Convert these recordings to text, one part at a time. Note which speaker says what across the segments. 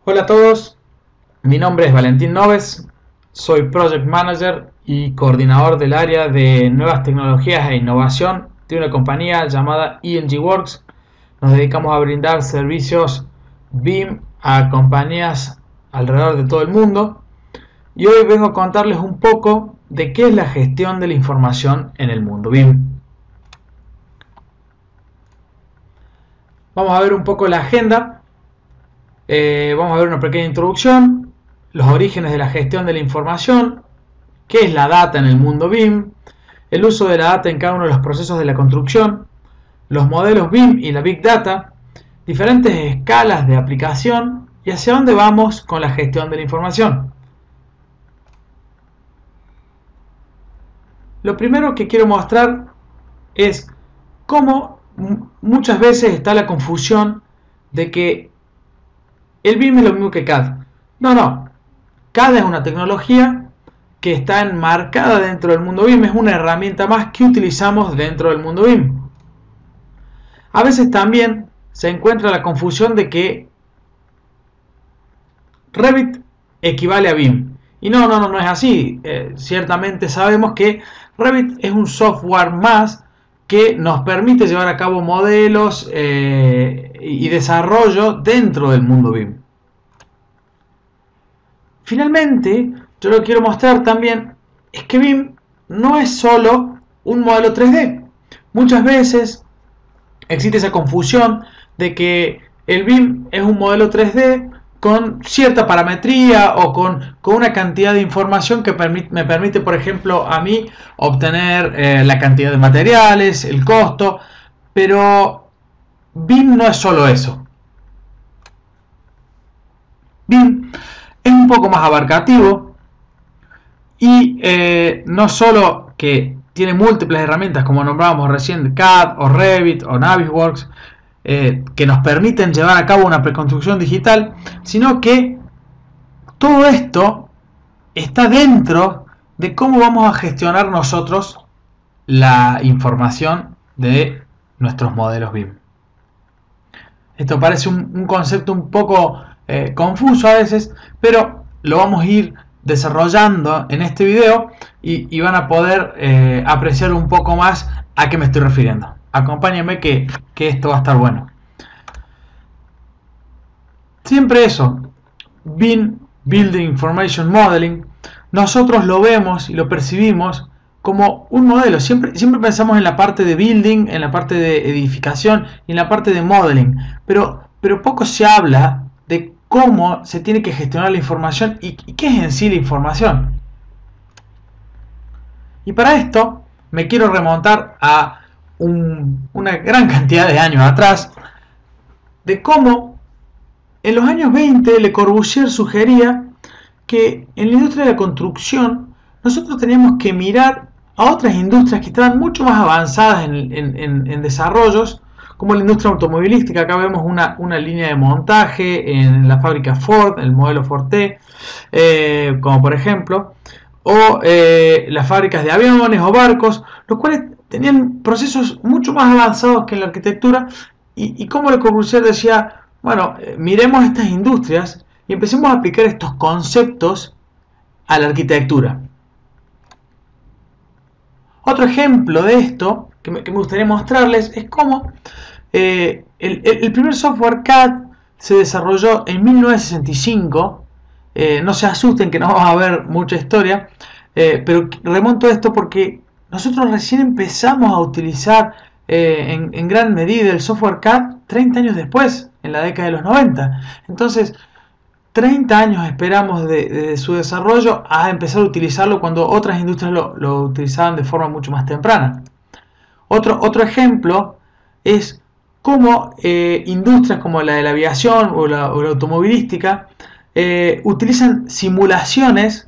Speaker 1: Hola a todos, mi nombre es Valentín Noves, soy Project Manager y coordinador del área de nuevas tecnologías e innovación de una compañía llamada ENG Works. Nos dedicamos a brindar servicios BIM a compañías alrededor de todo el mundo y hoy vengo a contarles un poco de qué es la gestión de la información en el mundo BIM. Vamos a ver un poco la agenda. Vamos a ver una pequeña introducción, los orígenes de la gestión de la información, qué es la data en el mundo BIM, el uso de la data en cada uno de los procesos de la construcción, los modelos BIM y la Big Data, diferentes escalas de aplicación y hacia dónde vamos con la gestión de la información. Lo primero que quiero mostrar es cómo muchas veces está la confusión de que el BIM es lo mismo que CAD. No. CAD es una tecnología que está enmarcada dentro del mundo BIM. Es una herramienta más que utilizamos dentro del mundo BIM. A veces también se encuentra la confusión de que Revit equivale a BIM. Y no es así. Ciertamente sabemos que Revit es un software más que nos permite llevar a cabo modelos y desarrollo dentro del mundo BIM. Finalmente, yo lo que quiero mostrar también es que BIM no es solo un modelo 3D. Muchas veces existe esa confusión de que el BIM es un modelo 3D con cierta parametría o con una cantidad de información que me permite, por ejemplo, a mí obtener la cantidad de materiales, el costo, pero BIM no es solo eso. BIM es un poco más abarcativo y no solo que tiene múltiples herramientas como nombrábamos recién, CAD o Revit o Navisworks, que nos permiten llevar a cabo una preconstrucción digital, sino que todo esto está dentro de cómo vamos a gestionar nosotros la información de nuestros modelos BIM. Esto parece un concepto un poco confuso a veces, pero lo vamos a ir desarrollando en este video y van a poder apreciar un poco más a qué me estoy refiriendo. Acompáñenme que esto va a estar bueno. Siempre eso, BIM, Building Information Modeling, nosotros lo vemos y lo percibimos como un modelo. Siempre pensamos en la parte de building, en la parte de edificación y en la parte de modeling, pero poco se habla de cómo se tiene que gestionar la información y qué es en sí la información. Y para esto me quiero remontar a una gran cantidad de años atrás, de cómo en los años 20 Le Corbusier sugería que en la industria de la construcción nosotros teníamos que mirar a otras industrias que estaban mucho más avanzadas en desarrollos, como la industria automovilística. Acá vemos una línea de montaje en la fábrica Ford, el modelo Ford T, como por ejemplo, o las fábricas de aviones o barcos, los cuales tenían procesos mucho más avanzados que en la arquitectura, y como Le Corbusier decía, bueno, miremos estas industrias y empecemos a aplicar estos conceptos a la arquitectura. Otro ejemplo de esto que me gustaría mostrarles es cómo el primer software CAD se desarrolló en 1965. No se asusten que no vamos a ver mucha historia, pero remonto esto porque nosotros recién empezamos a utilizar en gran medida el software CAD 30 años después, en la década de los 90. Entonces, 30 años esperamos de su desarrollo a empezar a utilizarlo cuando otras industrias lo utilizaban de forma mucho más temprana. Otro ejemplo es cómo industrias como la de la aviación o la automovilística utilizan simulaciones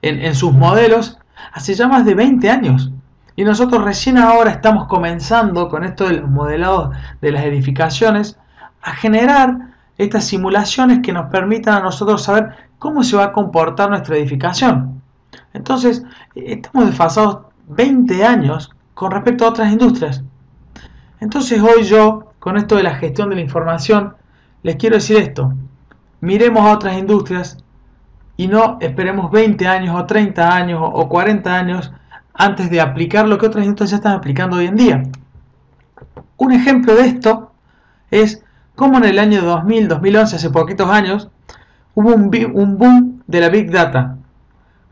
Speaker 1: en sus modelos hace ya más de 20 años. Y nosotros recién ahora estamos comenzando con esto de los modelados de las edificaciones a generar estas simulaciones que nos permitan a nosotros saber cómo se va a comportar nuestra edificación. Entonces, estamos desfasados 20 años con respecto a otras industrias. Entonces hoy yo, con esto de la gestión de la información, les quiero decir esto. miremos a otras industrias y no esperemos 20 años o 30 años o 40 años antes de aplicar lo que otras industrias ya están aplicando hoy en día. Un ejemplo de esto es cómo en el año 2000, 2011, hace poquitos años, hubo un boom de la Big Data.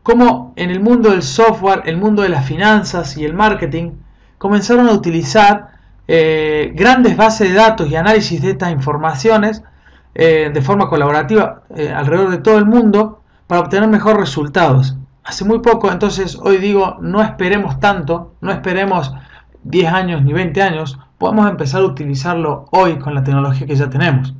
Speaker 1: Cómo en el mundo del software, el mundo de las finanzas y el marketing comenzaron a utilizar grandes bases de datos y análisis de estas informaciones de forma colaborativa alrededor de todo el mundo para obtener mejores resultados. Hace muy poco, entonces hoy digo, no esperemos tanto, no esperemos 10 años ni 20 años, podemos empezar a utilizarlo hoy con la tecnología que ya tenemos.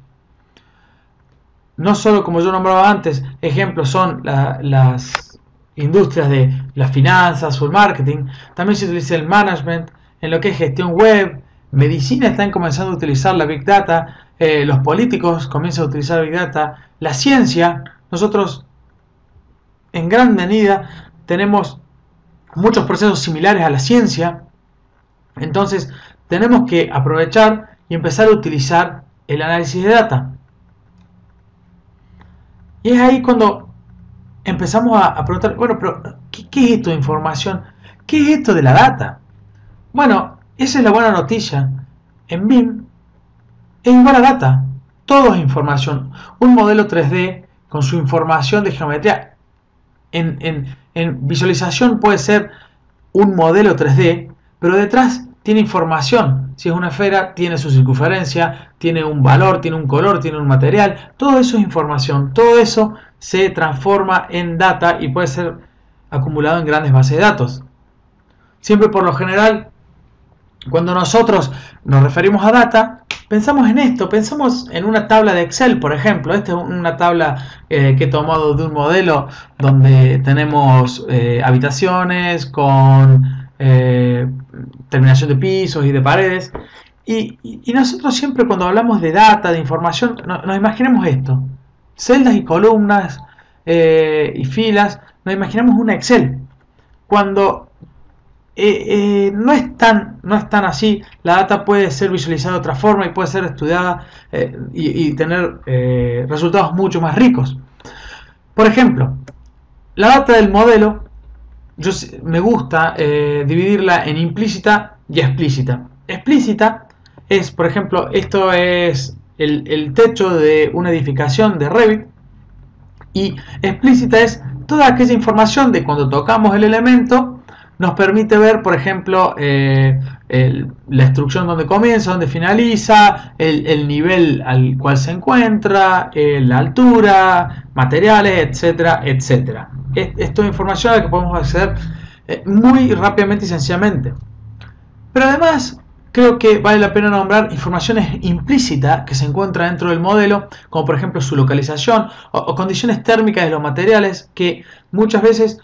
Speaker 1: No solo, como yo nombraba antes, ejemplos son las industrias de las finanzas o el marketing, también se utiliza el management, en lo que es gestión web, medicina están comenzando a utilizar la Big Data, los políticos comienzan a utilizar Big Data, la ciencia, nosotros en gran medida tenemos muchos procesos similares a la ciencia, entonces tenemos que aprovechar y empezar a utilizar el análisis de data. Y es ahí cuando empezamos a preguntar, bueno, pero ¿qué es esto de información? ¿Qué es esto de la data? Bueno, esa es la buena noticia. En BIM es igual a data. Todo es información. Un modelo 3D con su información de geometría en visualización puede ser un modelo 3D, pero detrás tiene información. Si es una esfera, tiene su circunferencia, tiene un valor, tiene un color, tiene un material. Todo eso es información. Todo eso se transforma en data y puede ser acumulado en grandes bases de datos. Siempre por lo general, cuando nosotros nos referimos a data, pensamos en esto, pensamos en una tabla de Excel, por ejemplo. Esta es una tabla que he tomado de un modelo donde tenemos habitaciones con terminación de pisos y de paredes. Y nosotros siempre cuando hablamos de data, de información, nos imaginamos esto. Celdas y columnas y filas, nos imaginamos una Excel. Cuando no es tan así, la data puede ser visualizada de otra forma y puede ser estudiada y tener resultados mucho más ricos. Por ejemplo, la data del modelo, me gusta dividirla en implícita y explícita. Explícita es, por ejemplo, esto es el techo de una edificación de Revit, y explícita es toda aquella información de cuando tocamos el elemento. Nos permite ver, por ejemplo, la instrucción donde comienza, donde finaliza, el nivel al cual se encuentra, la altura, materiales, etcétera, etcétera. Esto es información a la que podemos acceder muy rápidamente y sencillamente. Pero además, creo que vale la pena nombrar informaciones implícitas que se encuentran dentro del modelo, como por ejemplo su localización o condiciones térmicas de los materiales que muchas veces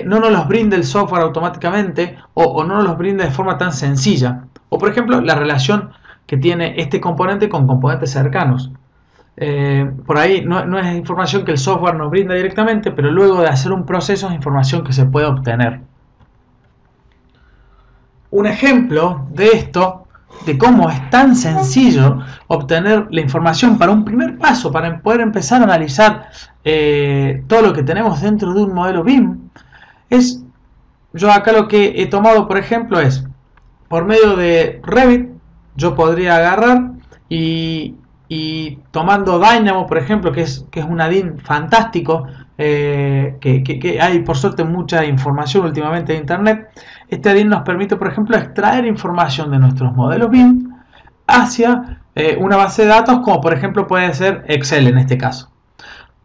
Speaker 1: no nos los brinda el software automáticamente o no nos los brinda de forma tan sencilla. O por ejemplo, la relación que tiene este componente con componentes cercanos. Por ahí no es información que el software nos brinda directamente, pero luego de hacer un proceso es información que se puede obtener. Un ejemplo de esto, de cómo es tan sencillo obtener la información para un primer paso, para poder empezar a analizar todo lo que tenemos dentro de un modelo BIM, es, yo acá lo que he tomado, por ejemplo, es, por medio de Revit, yo podría agarrar y tomando Dynamo, por ejemplo, que es un add-in fantástico, que hay por suerte mucha información últimamente en internet. Este add-in nos permite, por ejemplo, extraer información de nuestros modelos BIM hacia una base de datos, como por ejemplo puede ser Excel en este caso.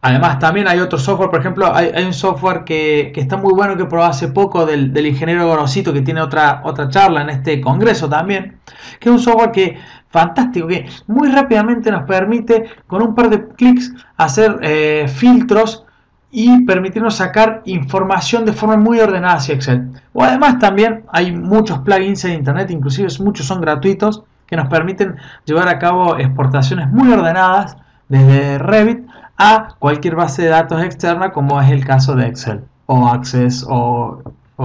Speaker 1: Además también hay otro software, por ejemplo, hay un software que está muy bueno, que probé hace poco del ingeniero Gorosito, que tiene otra charla en este congreso también, que es un software fantástico, que muy rápidamente nos permite con un par de clics hacer filtros y permitirnos sacar información de forma muy ordenada hacia Excel. O además también hay muchos plugins en internet, inclusive muchos son gratuitos, que nos permiten llevar a cabo exportaciones muy ordenadas desde Revit a cualquier base de datos externa, como es el caso de Excel o Access o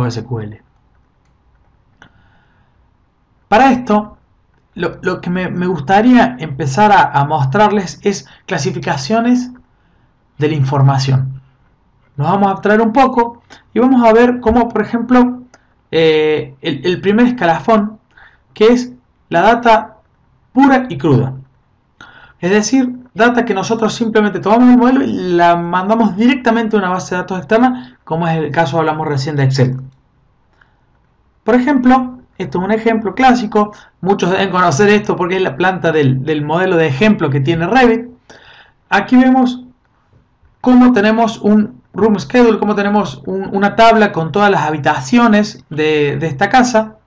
Speaker 1: SQL. Para esto, lo que me gustaría empezar a mostrarles es clasificaciones de la información. Nos vamos a abstraer un poco y vamos a ver cómo, por ejemplo, el primer escalafón, que es la data pura y cruda. Es decir, data que nosotros simplemente tomamos el modelo y la mandamos directamente a una base de datos externa, como es el caso, hablamos recién de Excel. Por ejemplo, esto es un ejemplo clásico, muchos deben conocer esto porque es la planta del modelo de ejemplo que tiene Revit. Aquí vemos cómo tenemos un room schedule, cómo tenemos una tabla con todas las habitaciones de esta casa.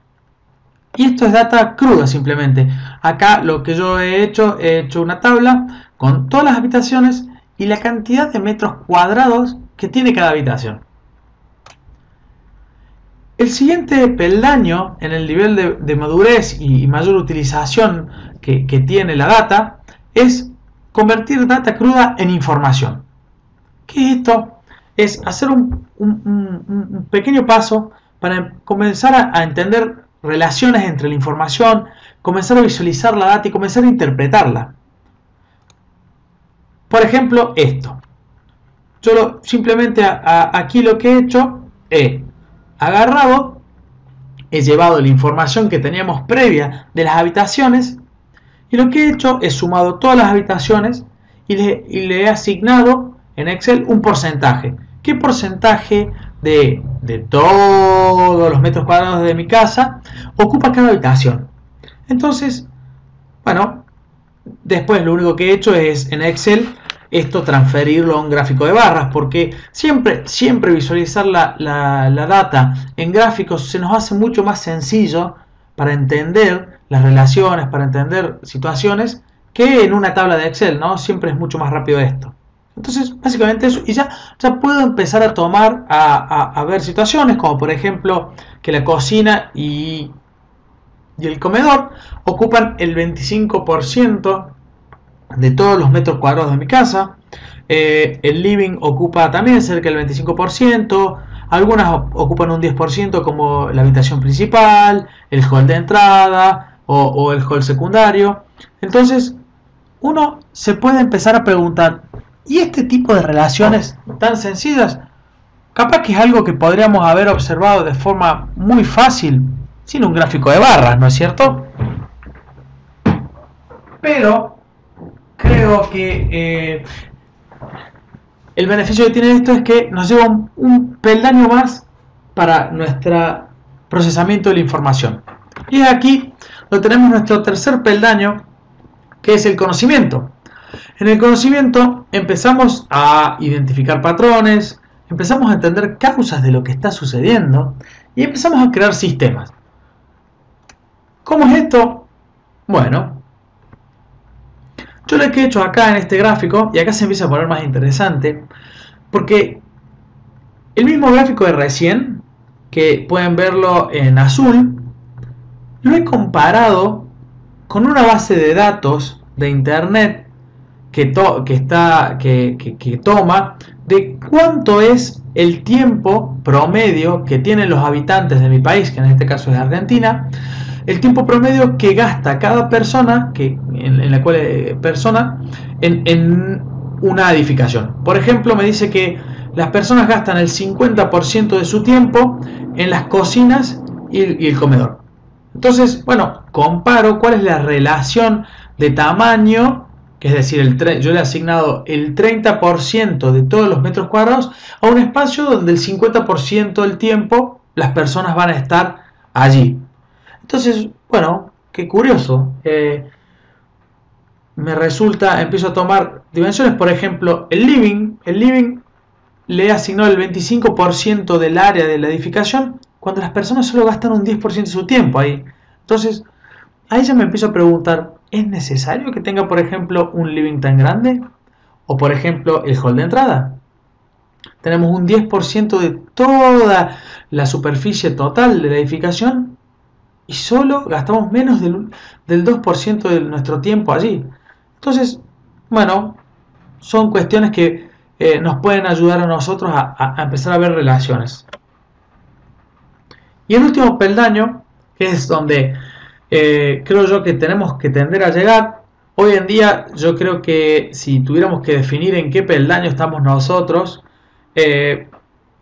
Speaker 1: Y esto es data cruda simplemente. Acá lo que yo he hecho una tabla con todas las habitaciones y la cantidad de metros cuadrados que tiene cada habitación. El siguiente peldaño en el nivel de madurez y mayor utilización que tiene la data es convertir data cruda en información. ¿Qué es esto? Es hacer un pequeño paso para comenzar a entender relaciones entre la información, comenzar a visualizar la data y comenzar a interpretarla. Por ejemplo, esto. Yo simplemente aquí lo que he hecho es agarrado, he llevado la información que teníamos previa de las habitaciones y lo que he hecho es sumado todas las habitaciones y le he asignado en Excel un porcentaje. ¿Qué porcentaje de todos los metros cuadrados de mi casa ocupa cada habitación? Entonces, bueno, después lo único que he hecho es en Excel esto transferirlo a un gráfico de barras, porque siempre visualizar la data en gráficos se nos hace mucho más sencillo para entender las relaciones, para entender situaciones, que en una tabla de Excel, ¿no? Siempre es mucho más rápido esto. Entonces, básicamente eso, y ya puedo empezar a tomar, a ver situaciones, como por ejemplo, que la cocina y el comedor ocupan el 25% de todos los metros cuadrados de mi casa. El living ocupa también cerca del 25%, algunas ocupan un 10% como la habitación principal, el hall de entrada o el hall secundario. Entonces, uno se puede empezar a preguntar, ¿y este tipo de relaciones tan sencillas? Capaz que es algo que podríamos haber observado de forma muy fácil, sin un gráfico de barras, ¿no es cierto? Pero creo que el beneficio que tiene esto es que nos lleva un peldaño más para nuestro procesamiento de la información. Y aquí lo tenemos nuestro tercer peldaño, que es el conocimiento. En el conocimiento empezamos a identificar patrones, empezamos a entender causas de lo que está sucediendo y empezamos a crear sistemas. ¿Cómo es esto? Bueno, yo lo que he hecho acá en este gráfico, y acá se empieza a poner más interesante, porque el mismo gráfico de recién, que pueden verlo en azul, lo he comparado con una base de datos de internet que toma de cuánto es el tiempo promedio que tienen los habitantes de mi país, que en este caso es Argentina, el tiempo promedio que gasta cada persona, en una edificación. Por ejemplo, me dice que las personas gastan el 50% de su tiempo en las cocinas y el comedor. Entonces, bueno, comparo cuál es la relación de tamaño, que es decir, yo le he asignado el 30% de todos los metros cuadrados a un espacio donde el 50% del tiempo las personas van a estar allí. Entonces, bueno, qué curioso. Me resulta, empiezo a tomar dimensiones, por ejemplo, el living le he asignado el 25% del área de la edificación, cuando las personas solo gastan un 10% de su tiempo ahí. Entonces, ahí ya me empiezo a preguntar, ¿es necesario que tenga, por ejemplo, un living tan grande? O, por ejemplo, el hall de entrada. Tenemos un 10% de toda la superficie total de la edificación y solo gastamos menos del 2% de nuestro tiempo allí. Entonces, bueno, son cuestiones que nos pueden ayudar a nosotros a empezar a ver relaciones. Y el último peldaño, que es donde creo yo que tenemos que tender a llegar, Hoy en día yo creo que si tuviéramos que definir en qué peldaño estamos nosotros,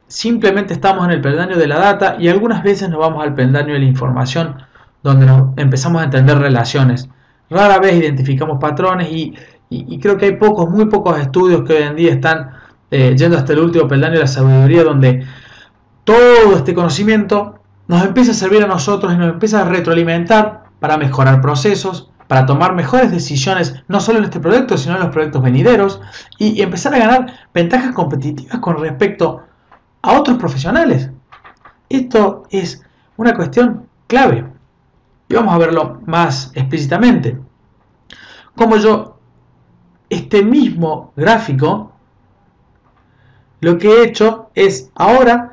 Speaker 1: simplemente estamos en el peldaño de la data y algunas veces nos vamos al peldaño de la información, donde nos empezamos a entender relaciones. Rara vez identificamos patrones y creo que hay muy pocos estudios que hoy en día están yendo hasta el último peldaño de la sabiduría, donde todo este conocimiento nos empieza a servir a nosotros y nos empieza a retroalimentar para mejorar procesos, para tomar mejores decisiones, no solo en este proyecto, sino en los proyectos venideros, y empezar a ganar ventajas competitivas con respecto a otros profesionales. Esto es una cuestión clave. Y vamos a verlo más explícitamente. Como yo, este mismo gráfico, lo que he hecho es ahora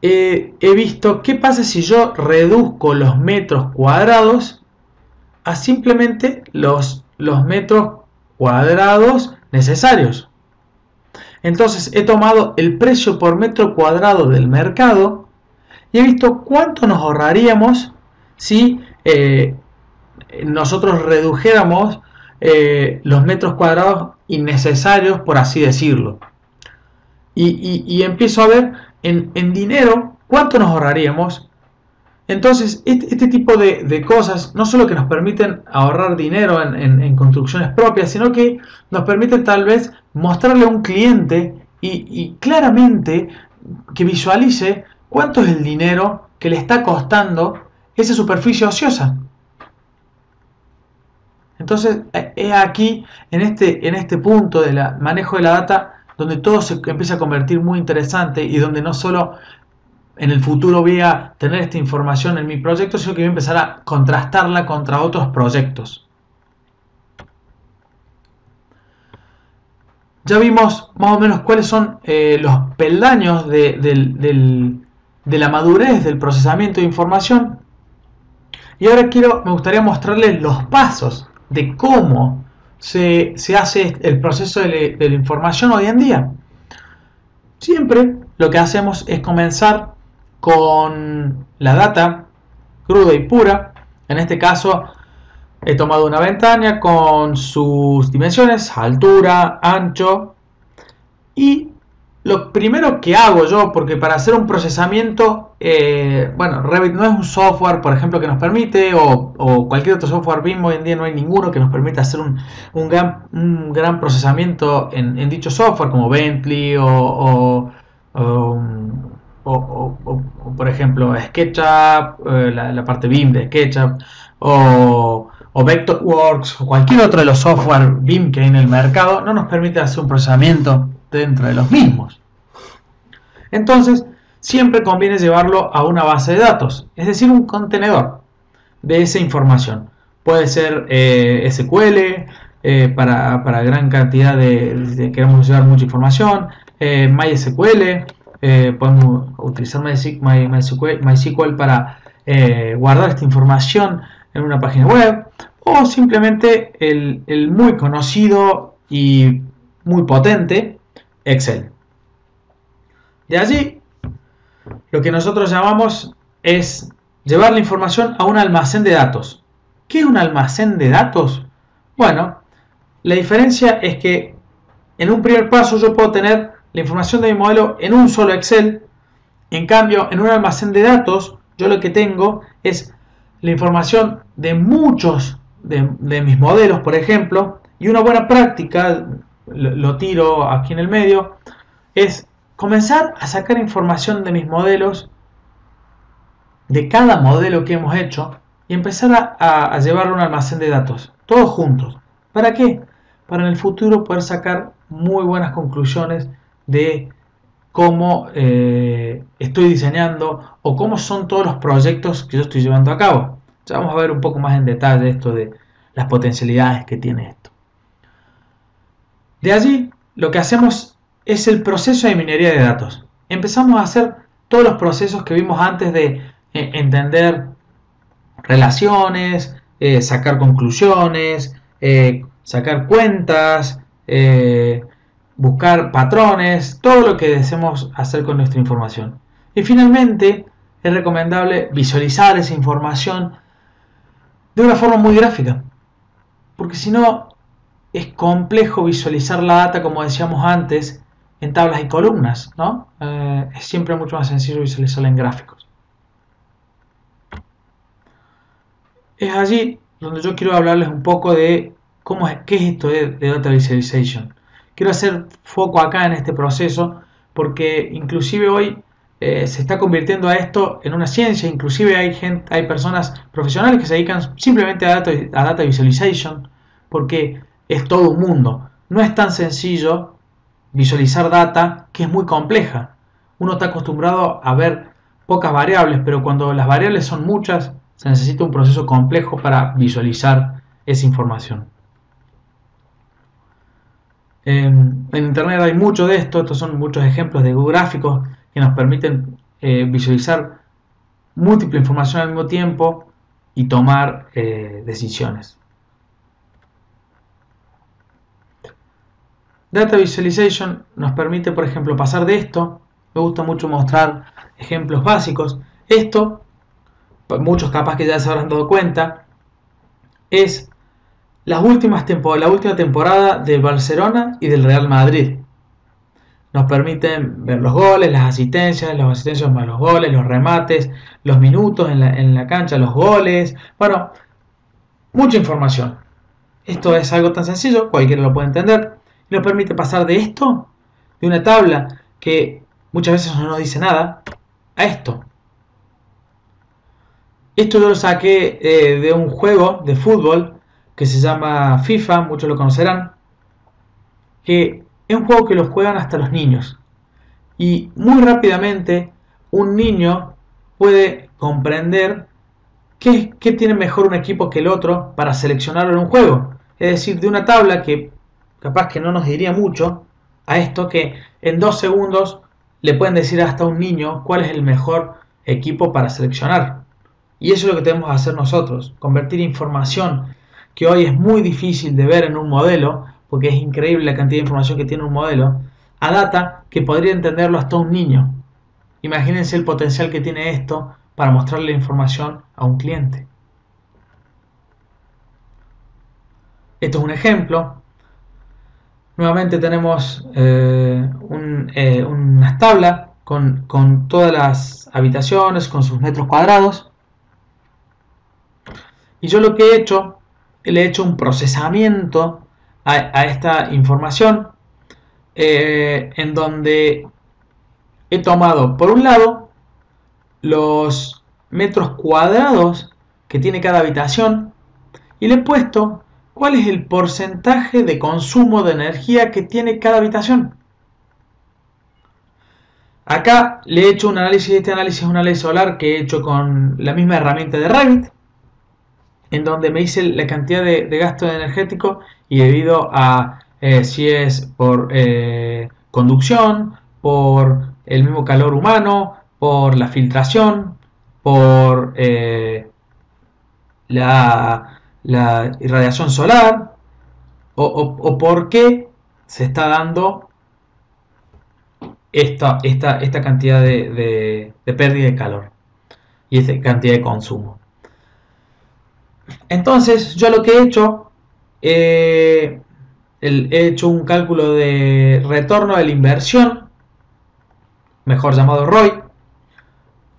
Speaker 1: he visto qué pasa si yo reduzco los metros cuadrados a simplemente los metros cuadrados necesarios. Entonces he tomado el precio por metro cuadrado del mercado y he visto cuánto nos ahorraríamos si nosotros redujéramos los metros cuadrados innecesarios, por así decirlo. Y empiezo a ver en dinero cuánto nos ahorraríamos. Entonces este tipo de cosas no solo que nos permiten ahorrar dinero en construcciones propias, sino que nos permiten tal vez mostrarle a un cliente y claramente que visualice cuánto es el dinero que le está costando esa superficie ociosa. Entonces es aquí, en este punto del manejo de la data, donde todo se empieza a convertir muy interesante y donde no solo en el futuro voy a tener esta información en mi proyecto, sino que voy a empezar a contrastarla contra otros proyectos. Ya vimos más o menos cuáles son los peldaños de la madurez del procesamiento de información. Y ahora me gustaría mostrarles los pasos de cómo se hace el proceso de la información hoy en día. Siempre lo que hacemos es comenzar con la data cruda y pura. En este caso he tomado una ventana con sus dimensiones, altura, ancho, y lo primero que hago yo, porque para hacer un procesamiento, bueno, Revit no es un software, por ejemplo, que nos permite, o cualquier otro software BIM, hoy en día no hay ninguno que nos permita hacer un gran procesamiento en dicho software, como Bentley o por ejemplo SketchUp, la parte BIM de SketchUp, o Vectorworks, o cualquier otro de los software BIM que hay en el mercado, no nos permite hacer un procesamiento dentro de los mismos. Entonces, siempre conviene llevarlo a una base de datos, es decir, un contenedor de esa información. Puede ser SQL, para gran cantidad queremos llevar mucha información, MySQL, podemos utilizar MySQL para guardar esta información en una página web, o simplemente el muy conocido y muy potente Excel. De allí, lo que nosotros llamamos es llevar la información a un almacén de datos. ¿Qué es un almacén de datos? Bueno, la diferencia es que en un primer paso yo puedo tener la información de mi modelo en un solo Excel. En cambio, en un almacén de datos, yo lo que tengo es la información de muchos de mis modelos, por ejemplo, y una buena práctica, lo tiro aquí en el medio, es comenzar a sacar información de mis modelos, de cada modelo que hemos hecho, y empezar a llevarlo a un almacén de datos, todos juntos. ¿Para qué? Para en el futuro poder sacar muy buenas conclusiones de cómo estoy diseñando o cómo son todos los proyectos que yo estoy llevando a cabo. Ya vamos a ver un poco más en detalle esto de las potencialidades que tiene esto. De allí, lo que hacemos es el proceso de minería de datos. Empezamos a hacer todos los procesos que vimos antes de entender relaciones, sacar conclusiones, sacar cuentas, buscar patrones, todo lo que deseemos hacer con nuestra información. Y finalmente, es recomendable visualizar esa información de una forma muy gráfica. porque si no es complejo visualizar la data, como decíamos antes, en tablas y columnas, ¿no? Es siempre mucho más sencillo visualizarla en gráficos. Es allí donde yo quiero hablarles un poco de qué es esto de Data Visualization. Quiero hacer foco acá en este proceso porque inclusive hoy se está convirtiendo a esto en una ciencia. Inclusive hay personas profesionales que se dedican simplemente a Data Visualization porque es todo un mundo. No es tan sencillo visualizar data que es muy compleja. Uno está acostumbrado a ver pocas variables, pero cuando las variables son muchas, se necesita un proceso complejo para visualizar esa información. En internet hay mucho de esto, estos son muchos ejemplos de gráficos que nos permiten visualizar múltiple información al mismo tiempo y tomar decisiones. Data Visualization nos permite, por ejemplo, pasar de esto. Me gusta mucho mostrar ejemplos básicos. Esto, muchos capaz que ya se habrán dado cuenta, es la última temporada de Barcelona y del Real Madrid. Nos permiten ver los goles, las asistencias más los goles, los remates, los minutos en la cancha, los goles. Bueno, mucha información. Esto es algo tan sencillo, cualquiera lo puede entender. Y nos permite pasar de esto, de una tabla que muchas veces no nos dice nada, a esto. Esto yo lo saqué de un juego de fútbol que se llama FIFA, muchos lo conocerán, que es un juego que lo juegan hasta los niños. Y muy rápidamente un niño puede comprender qué tiene mejor un equipo que el otro para seleccionarlo en un juego. Es decir, de una tabla que capaz que no nos diría mucho, a esto que en 2 segundos le pueden decir hasta a un niño cuál es el mejor equipo para seleccionar. Y eso es lo que tenemos que hacer nosotros, convertir información que hoy es muy difícil de ver en un modelo, porque es increíble la cantidad de información que tiene un modelo, a data que podría entenderlo hasta un niño. Imagínense el potencial que tiene esto para mostrarle información a un cliente. Esto es un ejemplo. Nuevamente tenemos unas tablas con todas las habitaciones, con sus metros cuadrados. Y yo lo que he hecho, le he hecho un procesamiento a esta información en donde he tomado, por un lado, los metros cuadrados que tiene cada habitación y le he puesto cuál es el porcentaje de consumo de energía que tiene cada habitación. Acá le he hecho un análisis, este análisis es un análisis solar que he hecho con la misma herramienta de Revit, en donde me hice la cantidad de gasto energético y debido a si es por conducción, por el mismo calor humano, por la filtración, por la irradiación solar o por qué se está dando esta cantidad de pérdida de calor y esta cantidad de consumo. Entonces yo lo que he hecho he hecho un cálculo de retorno de la inversión, mejor llamado ROI,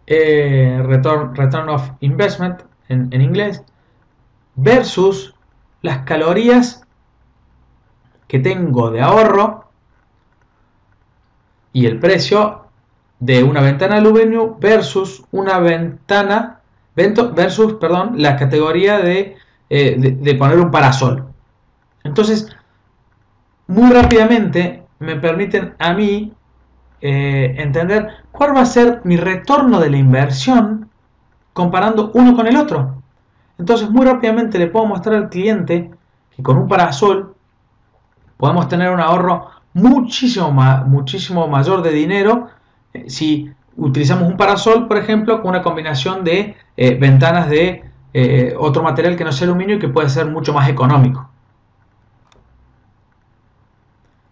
Speaker 1: Return of Investment en inglés, versus las calorías que tengo de ahorro y el precio de una ventana aluminio versus una ventana la categoría de poner un parasol. Entonces, muy rápidamente me permiten a mí entender cuál va a ser mi retorno de la inversión comparando uno con el otro. Entonces, muy rápidamente le puedo mostrar al cliente que con un parasol podemos tener un ahorro muchísimo mayor de dinero si utilizamos un parasol, por ejemplo, con una combinación de ventanas de otro material que no sea aluminio y que puede ser mucho más económico.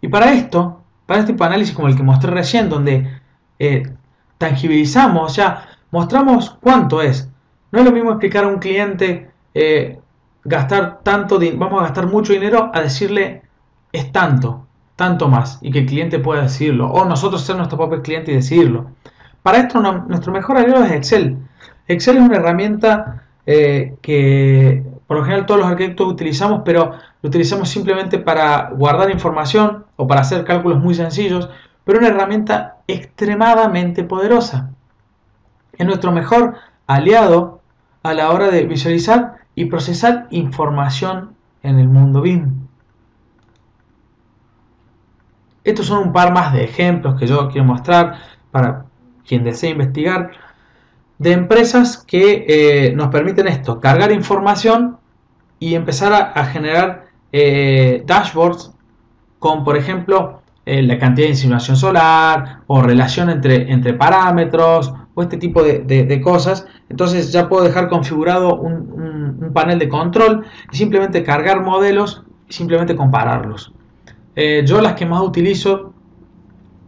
Speaker 1: Y para este tipo de análisis como el que mostré recién, donde tangibilizamos, o sea, mostramos cuánto es. No es lo mismo explicar a un cliente vamos a gastar mucho dinero a decirle es tanto más, y que el cliente pueda decidirlo, o nosotros ser nuestro propio cliente y decidirlo. Para esto nuestro mejor aliado es Excel. Excel es una herramienta que por lo general todos los arquitectos utilizamos, pero lo utilizamos simplemente para guardar información o para hacer cálculos muy sencillos, pero una herramienta extremadamente poderosa. Es nuestro mejor aliado a la hora de visualizar y procesar información en el mundo BIM. Estos son un par más de ejemplos que yo quiero mostrar para quien desee investigar, de empresas que nos permiten esto, cargar información y empezar a generar dashboards con, por ejemplo, la cantidad de insinuación solar o relación entre parámetros o este tipo de cosas. Entonces ya puedo dejar configurado un panel de control y simplemente cargar modelos y simplemente compararlos. Yo las que más utilizo,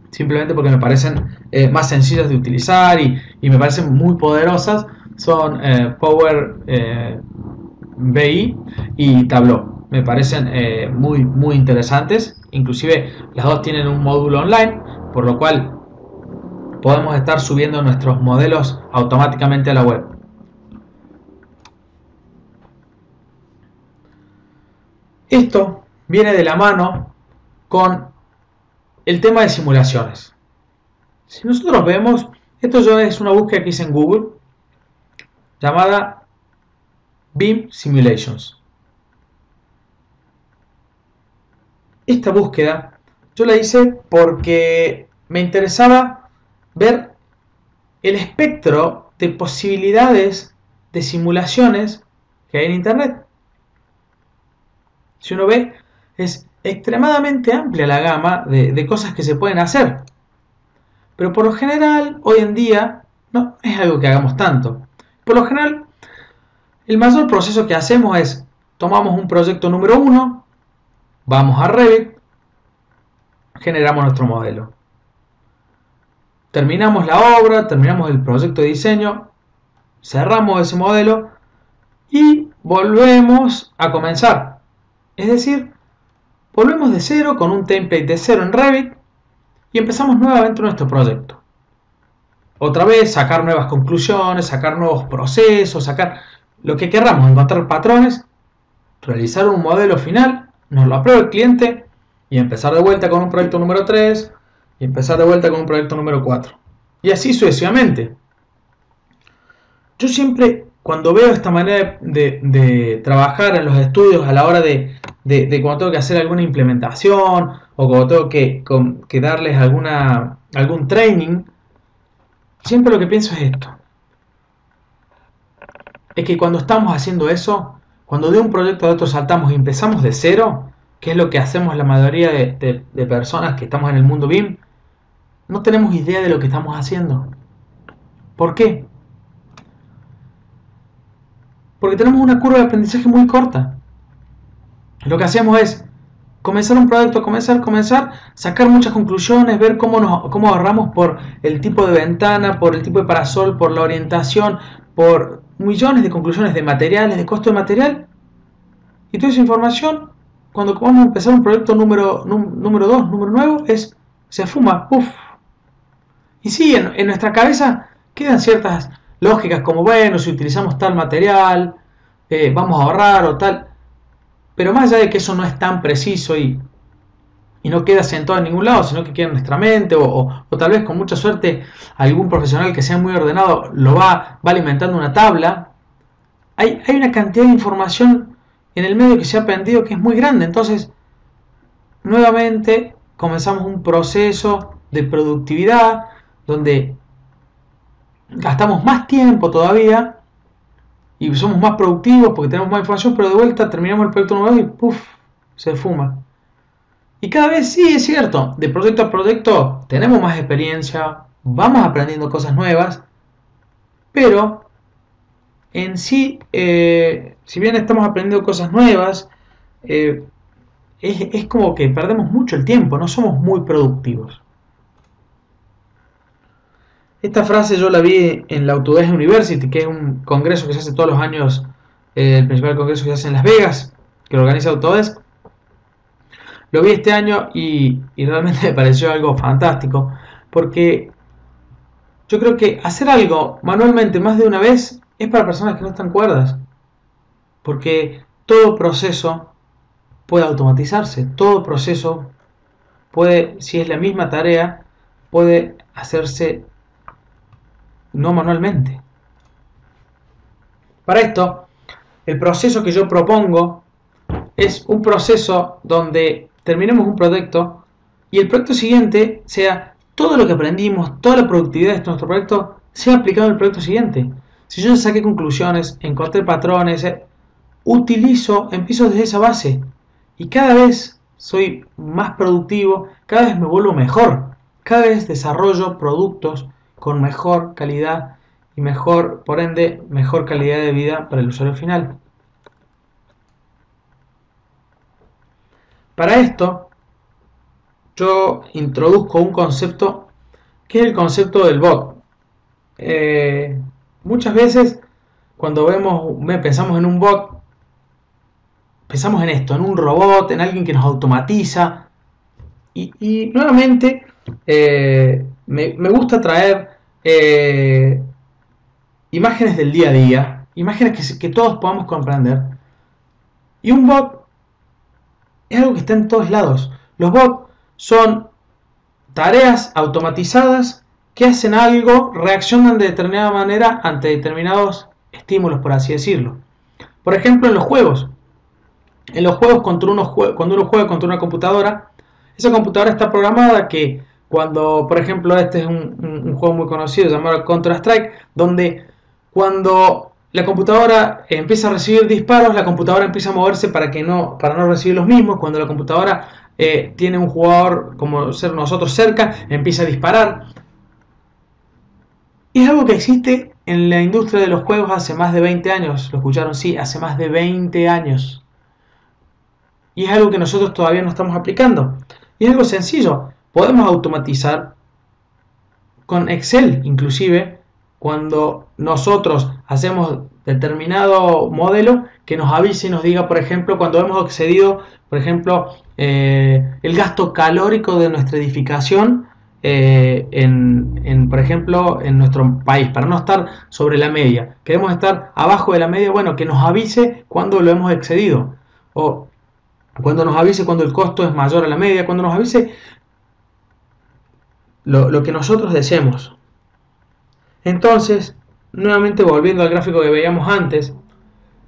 Speaker 1: simplemente porque me parecen más sencillas de utilizar y me parecen muy poderosas, son Power BI y Tableau. Me parecen muy interesantes. Inclusive las dos tienen un módulo online, por lo cual podemos estar subiendo nuestros modelos automáticamente a la web. Esto viene de la mano con el tema de simulaciones. Si nosotros vemos, esto ya es una búsqueda que hice en Google llamada BIM Simulations. Esta búsqueda yo la hice porque me interesaba ver el espectro de posibilidades de simulaciones que hay en Internet. Si uno ve, es extremadamente amplia la gama de cosas que se pueden hacer. Pero por lo general, hoy en día, no es algo que hagamos tanto. Por lo general, el mayor proceso que hacemos es, tomamos un proyecto número 1, vamos a Revit, generamos nuestro modelo. Terminamos la obra, terminamos el proyecto de diseño, cerramos ese modelo y volvemos a comenzar. Es decir, volvemos de cero con un template de cero en Revit y empezamos nuevamente nuestro proyecto. Otra vez sacar nuevas conclusiones, sacar nuevos procesos, sacar lo que queramos, encontrar patrones, realizar un modelo final, nos lo aprueba el cliente y empezar de vuelta con un proyecto número 3 y empezar de vuelta con un proyecto número 4. Y así sucesivamente. Yo siempre, cuando veo esta manera de trabajar en los estudios a la hora de cuando tengo que hacer alguna implementación o cuando tengo que darles algún training, siempre lo que pienso es esto. Es que cuando estamos haciendo eso, cuando de un proyecto a otro saltamos y empezamos de cero, que es lo que hacemos la mayoría de personas que estamos en el mundo BIM, no tenemos idea de lo que estamos haciendo. ¿Por qué? Porque tenemos una curva de aprendizaje muy corta. Lo que hacemos es comenzar un proyecto, comenzar, sacar muchas conclusiones, ver cómo ahorramos por el tipo de ventana, por el tipo de parasol, por la orientación, por millones de conclusiones de materiales, de costo de material. Y toda esa información, cuando vamos a empezar un proyecto número 2, número nuevo, se fuma, ¡puf! Y sí, en nuestra cabeza quedan ciertas lógicas como, bueno, si utilizamos tal material, vamos a ahorrar o tal. Pero más allá de que eso no es tan preciso y no queda sentado en ningún lado, sino que queda en nuestra mente o tal vez con mucha suerte algún profesional que sea muy ordenado lo va alimentando una tabla, hay una cantidad de información en el medio que se ha aprendido que es muy grande. Entonces, nuevamente comenzamos un proceso de productividad donde gastamos más tiempo todavía y somos más productivos porque tenemos más información, pero de vuelta terminamos el proyecto nuevo y ¡puf! Se fuma. Y cada vez sí es cierto, de proyecto a proyecto tenemos más experiencia, vamos aprendiendo cosas nuevas, pero en sí, si bien estamos aprendiendo cosas nuevas, es como que perdemos mucho el tiempo, no somos muy productivos. Esta frase yo la vi en la Autodesk University, que es un congreso que se hace todos los años el principal congreso que se hace en Las Vegas, que lo organiza Autodesk. Lo vi este año y realmente me pareció algo fantástico, porque yo creo que hacer algo manualmente más de una vez es para personas que no están cuerdas, porque todo proceso puede automatizarse, todo proceso puede, si es la misma tarea, puede hacerse no manualmente. Para esto, el proceso que yo propongo es un proceso donde terminemos un proyecto y el proyecto siguiente sea todo lo que aprendimos, toda la productividad de nuestro proyecto sea aplicado en el proyecto siguiente. Si yo saqué conclusiones, encontré patrones, empiezo desde esa base y cada vez soy más productivo, cada vez me vuelvo mejor, cada vez desarrollo productos con mejor calidad y mejor, por ende, mejor calidad de vida para el usuario final. Para esto, yo introduzco un concepto que es el concepto del bot. Muchas veces cuando pensamos en un bot, pensamos en esto, en un robot, en alguien que nos automatiza. Y nuevamente me gusta traer imágenes del día a día, imágenes que todos podamos comprender. Y un bot es algo que está en todos lados. Los bots son tareas automatizadas que hacen algo, reaccionan de determinada manera ante determinados estímulos, por así decirlo. Por ejemplo, en los juegos. En los juegos, cuando uno juega contra una computadora, esa computadora está programada que cuando, por ejemplo, este es un juego muy conocido llamado Counter-Strike, donde cuando la computadora empieza a recibir disparos, la computadora empieza a moverse para no recibir los mismos. Cuando la computadora tiene un jugador como ser nosotros cerca, empieza a disparar. Y es algo que existe en la industria de los juegos hace más de 20 años. ¿Lo escucharon? Sí, hace más de 20 años. Y es algo que nosotros todavía no estamos aplicando. Y es algo sencillo. Podemos automatizar con Excel, inclusive, cuando nosotros hacemos determinado modelo, que nos avise y nos diga, por ejemplo, cuando hemos excedido, por ejemplo, el gasto calórico de nuestra edificación, por ejemplo, en nuestro país, para no estar sobre la media. Queremos estar abajo de la media, bueno, que nos avise cuando lo hemos excedido. O cuando nos avise cuando el costo es mayor a la media, cuando nos avise lo que nosotros deseemos. Entonces, nuevamente volviendo al gráfico que veíamos antes,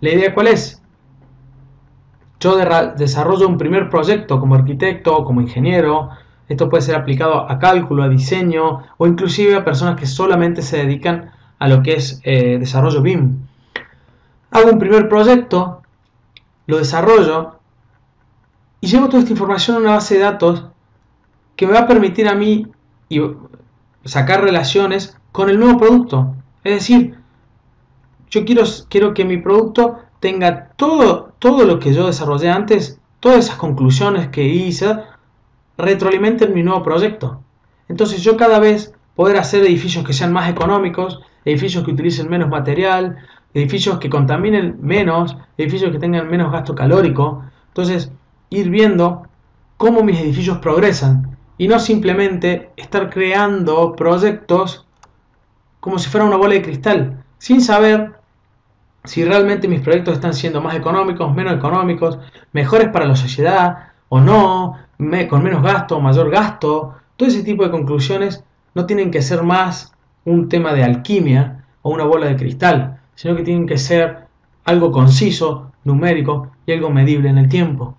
Speaker 1: la idea ¿cuál es? Yo desarrollo un primer proyecto como arquitecto o como ingeniero. Esto puede ser aplicado a cálculo, a diseño o inclusive a personas que solamente se dedican a lo que es desarrollo BIM. Hago un primer proyecto, lo desarrollo y llevo toda esta información a una base de datos que me va a permitir a mí sacar relaciones con el nuevo producto. Es decir, yo quiero que mi producto tenga todo lo que yo desarrollé antes, todas esas conclusiones que hice, retroalimenten mi nuevo proyecto. Entonces yo cada vez poder hacer edificios que sean más económicos, edificios que utilicen menos material, edificios que contaminen menos, edificios que tengan menos gasto calórico. Entonces ir viendo cómo mis edificios progresan y no simplemente estar creando proyectos como si fuera una bola de cristal, sin saber si realmente mis proyectos están siendo más económicos, menos económicos, mejores para la sociedad o no, con menos gasto o mayor gasto. Todo ese tipo de conclusiones no tienen que ser más un tema de alquimia o una bola de cristal, sino que tienen que ser algo conciso, numérico y algo medible en el tiempo.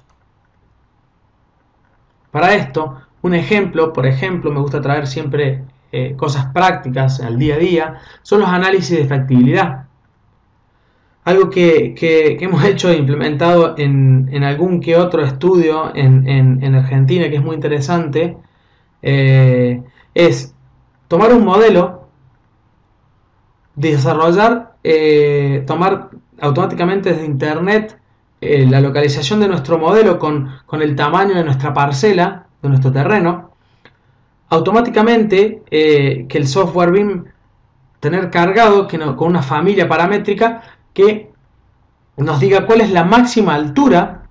Speaker 1: Para esto, un ejemplo, por ejemplo, me gusta traer siempre cosas prácticas al día a día, son los análisis de factibilidad. Algo que hemos hecho e implementado en algún que otro estudio en Argentina, que es muy interesante, es tomar un modelo, tomar automáticamente desde internet la localización de nuestro modelo con el tamaño de nuestra parcela, de nuestro terreno, automáticamente que el software BIM tener cargado con una familia paramétrica que nos diga cuál es la máxima altura.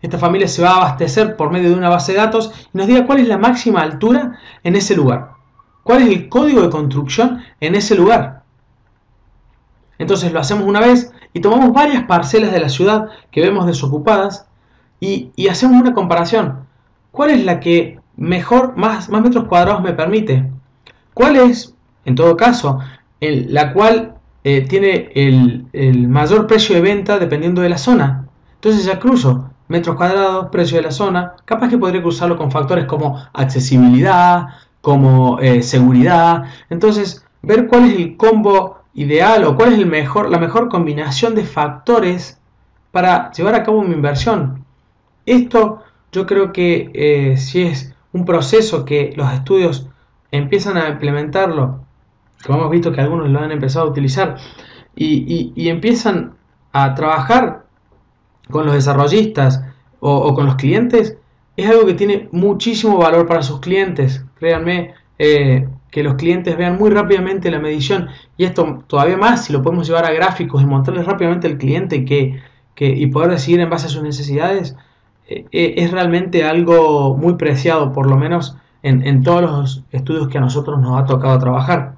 Speaker 1: Esta familia se va a abastecer por medio de una base de datos y nos diga cuál es la máxima altura en ese lugar. ¿Cuál es el código de construcción en ese lugar? Entonces lo hacemos una vez y tomamos varias parcelas de la ciudad que vemos desocupadas y hacemos una comparación. ¿Cuál es la que mejor, más metros cuadrados me permite? ¿Cuál es, en todo caso, la cual tiene el mayor precio de venta dependiendo de la zona? Entonces ya cruzo metros cuadrados, precio de la zona. Capaz que podría cruzarlo con factores como accesibilidad, como seguridad. Entonces, ver cuál es el combo ideal o cuál es la mejor combinación de factores para llevar a cabo mi inversión. Esto yo creo que si es un proceso que los estudios empiezan a implementarlo, como hemos visto que algunos lo han empezado a utilizar, y empiezan a trabajar con los desarrollistas o con los clientes, es algo que tiene muchísimo valor para sus clientes. Créanme, que los clientes vean muy rápidamente la medición, y esto todavía más si lo podemos llevar a gráficos y mostrarles rápidamente al cliente y poder decidir en base a sus necesidades, es realmente algo muy preciado, por lo menos en todos los estudios que a nosotros nos ha tocado trabajar.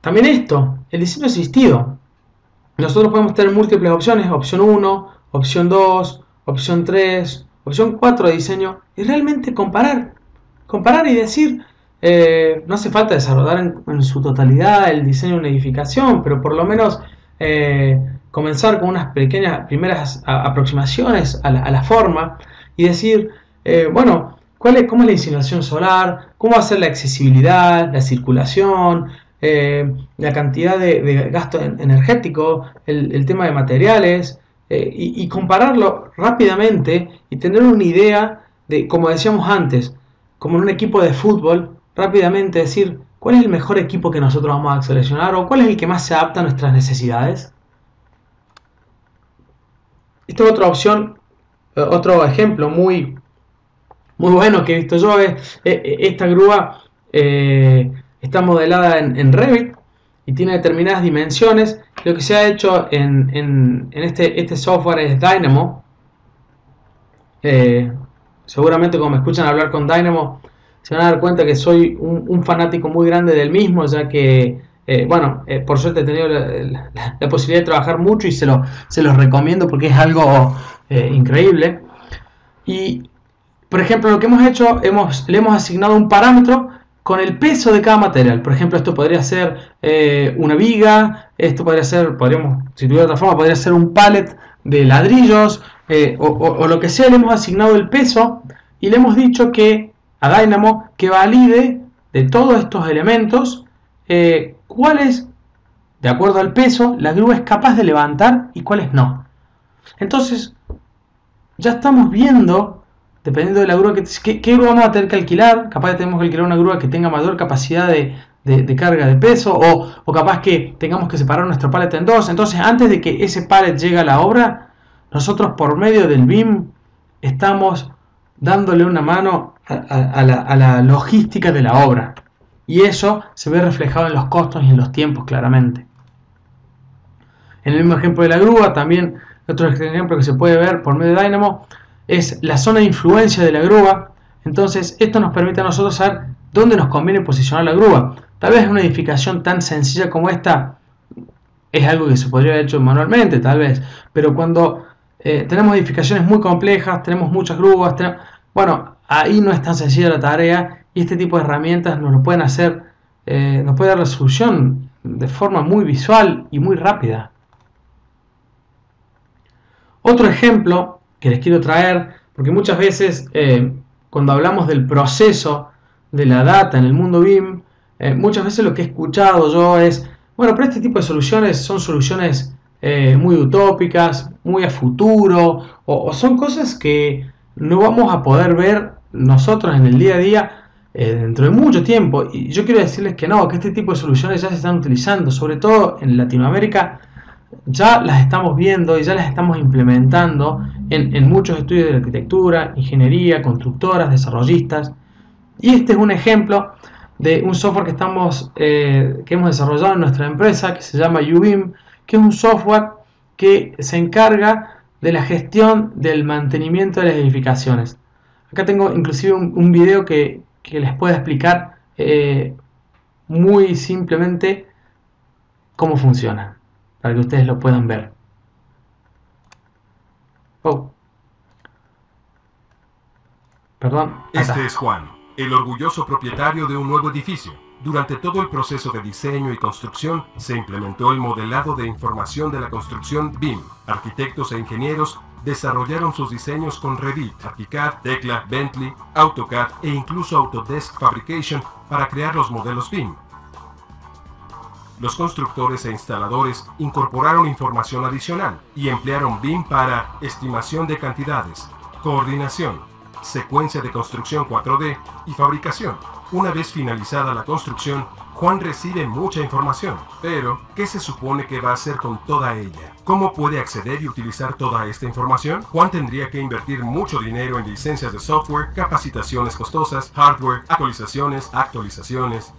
Speaker 1: También esto, el diseño asistido. Nosotros podemos tener múltiples opciones, opción 1, opción 2, opción 3, opción 4 de diseño, y realmente comparar y decir, no hace falta desarrollar en su totalidad el diseño de una edificación, pero por lo menos comenzar con unas primeras aproximaciones a la forma y decir, bueno, cómo es la insolación solar, cómo va a ser la accesibilidad, la circulación, la cantidad de gasto energético, el tema de materiales, y compararlo rápidamente y tener una idea de, como decíamos antes, como en un equipo de fútbol, rápidamente decir cuál es el mejor equipo que nosotros vamos a seleccionar o cuál es el que más se adapta a nuestras necesidades. Esta es otra opción, otro ejemplo muy bueno que he visto yo es esta grúa. Está modelada en Revit y tiene determinadas dimensiones. Lo que se ha hecho en este software es Dynamo. Seguramente cuando me escuchan hablar con Dynamo se van a dar cuenta que soy un fanático muy grande del mismo, ya que por suerte he tenido la posibilidad de trabajar mucho y se los recomiendo porque es algo increíble. Y por ejemplo, lo que hemos hecho, le hemos asignado un parámetro con el peso de cada material. Por ejemplo, esto podría ser una viga, esto podría ser, si tuviera otra forma, podría ser un pallet de ladrillos, o lo que sea. Le hemos asignado el peso y le hemos dicho a Dynamo que valide de todos estos elementos cuáles, de acuerdo al peso, la grúa es capaz de levantar y cuáles no. Entonces, ya estamos viendo, dependiendo de la grúa, qué grúa vamos a tener que alquilar. Capaz que tenemos que alquilar una grúa que tenga mayor capacidad de carga de peso, o capaz que tengamos que separar nuestro pallet en dos. Entonces, antes de que ese pallet llegue a la obra, nosotros por medio del BIM estamos dándole una mano a la logística de la obra. Y eso se ve reflejado en los costos y en los tiempos claramente. En el mismo ejemplo de la grúa, también otro ejemplo que se puede ver por medio de Dynamo es la zona de influencia de la grúa. Entonces esto nos permite a nosotros saber dónde nos conviene posicionar la grúa. Tal vez una edificación tan sencilla como esta es algo que se podría haber hecho manualmente, tal vez, pero cuando tenemos edificaciones muy complejas, tenemos muchas grúas, bueno, ahí no es tan sencilla la tarea, y este tipo de herramientas nos lo pueden hacer, nos puede dar la solución de forma muy visual y muy rápida. Otro ejemplo que les quiero traer, porque muchas veces cuando hablamos del proceso de la data en el mundo BIM, muchas veces lo que he escuchado yo es, bueno, pero este tipo de soluciones son soluciones muy utópicas, muy a futuro, o son cosas que no vamos a poder ver nosotros en el día a día dentro de mucho tiempo. Y yo quiero decirles que no, que este tipo de soluciones ya se están utilizando, sobre todo en Latinoamérica. Ya las estamos viendo y ya las estamos implementando en muchos estudios de arquitectura, ingeniería, constructoras, desarrollistas. Y este es un ejemplo de un software que hemos desarrollado en nuestra empresa, que se llama UBIM, que es un software que se encarga de la gestión del mantenimiento de las edificaciones. Acá tengo inclusive un video que les puedo explicar muy simplemente cómo funciona, para que ustedes lo puedan ver. Oh. Perdón.
Speaker 2: Este es Juan, el orgulloso propietario de un nuevo edificio. Durante todo el proceso de diseño y construcción se implementó el modelado de información de la construcción BIM. Arquitectos e ingenieros desarrollaron sus diseños con Revit, ArchiCAD, Tekla, Bentley, AutoCAD e incluso Autodesk Fabrication para crear los modelos BIM. Los constructores e instaladores incorporaron información adicional y emplearon BIM para estimación de cantidades, coordinación, secuencia de construcción 4D y fabricación. Una vez finalizada la construcción, Juan recibe mucha información, pero ¿qué se supone que va a hacer con toda ella? ¿Cómo puede acceder y utilizar toda esta información? Juan tendría que invertir mucho dinero en licencias de software, capacitaciones costosas, hardware, actualizaciones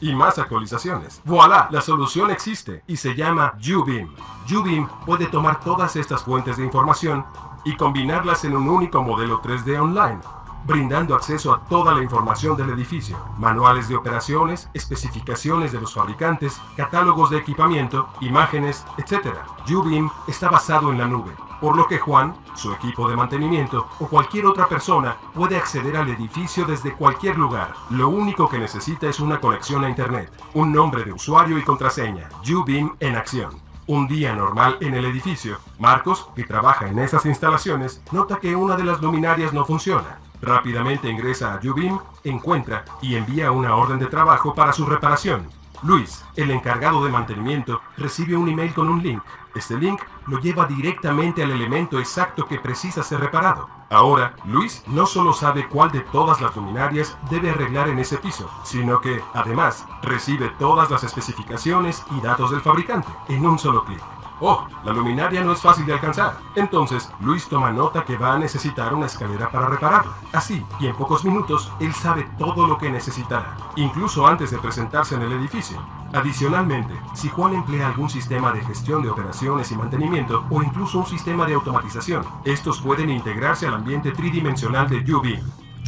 Speaker 2: y más actualizaciones. ¡Voilá! La solución existe y se llama UBIM. UBIM puede tomar todas estas fuentes de información y combinarlas en un único modelo 3D online, brindando acceso a toda la información del edificio, manuales de operaciones, especificaciones de los fabricantes, catálogos de equipamiento, imágenes, etc. UBIM está basado en la nube, por lo que Juan, su equipo de mantenimiento o cualquier otra persona puede acceder al edificio desde cualquier lugar. Lo único que necesita es una conexión a internet, un nombre de usuario y contraseña. UBIM en acción. Un día normal en el edificio. Marcos, que trabaja en esas instalaciones, nota que una de las luminarias no funciona. Rápidamente ingresa a UBIM, encuentra y envía una orden de trabajo para su reparación. Luis, el encargado de mantenimiento, recibe un email con un link. Este link lo lleva directamente al elemento exacto que precisa ser reparado. Ahora, Luis no solo sabe cuál de todas las luminarias debe arreglar en ese piso, sino que, además, recibe todas las especificaciones y datos del fabricante en un solo clic. ¡Oh! La luminaria no es fácil de alcanzar. Entonces, Luis toma nota que va a necesitar una escalera para repararla. Así, y en pocos minutos, él sabe todo lo que necesitará, incluso antes de presentarse en el edificio. Adicionalmente, si Juan emplea algún sistema de gestión de operaciones y mantenimiento, o incluso un sistema de automatización, estos pueden integrarse al ambiente tridimensional de UBIM.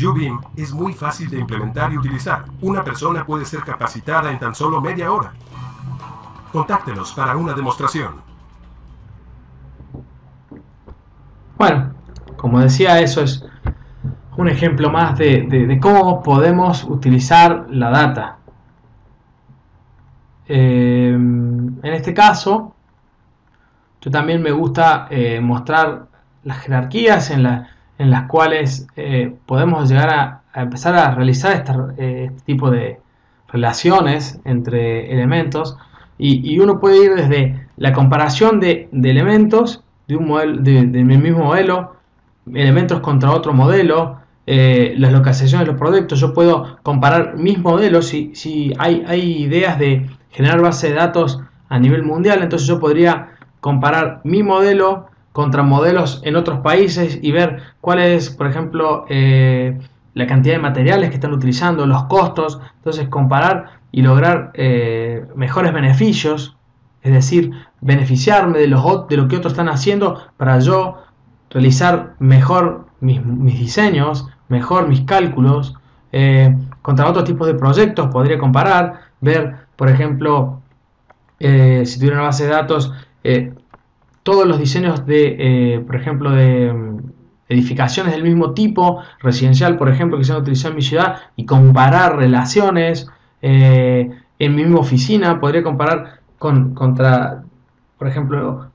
Speaker 2: UBIM es muy fácil de implementar y utilizar. Una persona puede ser capacitada en tan solo media hora. Contáctenos para una demostración.
Speaker 1: Bueno, como decía, eso es un ejemplo más de cómo podemos utilizar la data. En este caso, yo también me gusta mostrar las jerarquías en las cuales podemos llegar a empezar a realizar este tipo de relaciones entre elementos, y uno puede ir desde la comparación de elementos de un modelo, del mismo modelo, elementos contra otro modelo, las localizaciones de los proyectos. Yo puedo comparar mis modelos. Si hay ideas de generar base de datos a nivel mundial, entonces yo podría comparar mi modelo contra modelos en otros países y ver cuál es, por ejemplo, la cantidad de materiales que están utilizando, los costos. Entonces comparar y lograr mejores beneficios, es decir, beneficiarme de lo que otros están haciendo para yo realizar mejor mis diseños, mejor mis cálculos. Contra otros tipos de proyectos podría comparar, ver, por ejemplo, si tuviera una base de datos, todos los diseños de, por ejemplo, de edificaciones del mismo tipo, residencial, por ejemplo, que se han utilizado en mi ciudad, y comparar relaciones. En mi misma oficina podría comparar contra, por ejemplo,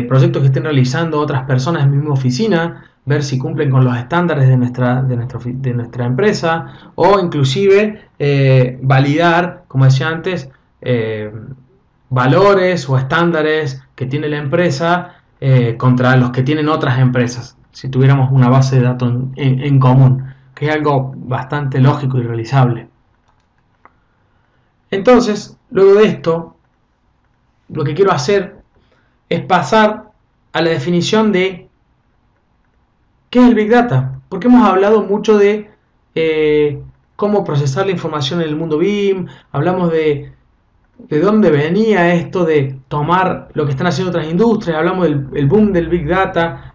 Speaker 1: proyectos que estén realizando otras personas en mi misma oficina, ver si cumplen con los estándares de nuestra empresa, o inclusive validar, como decía antes, valores o estándares que tiene la empresa contra los que tienen otras empresas, si tuviéramos una base de datos en común, que es algo bastante lógico y realizable. Entonces, luego de esto, lo que quiero hacer es pasar a la definición de qué es el Big Data, porque hemos hablado mucho de cómo procesar la información en el mundo BIM, hablamos de de dónde venía esto de tomar lo que están haciendo otras industrias. Hablamos del boom del Big Data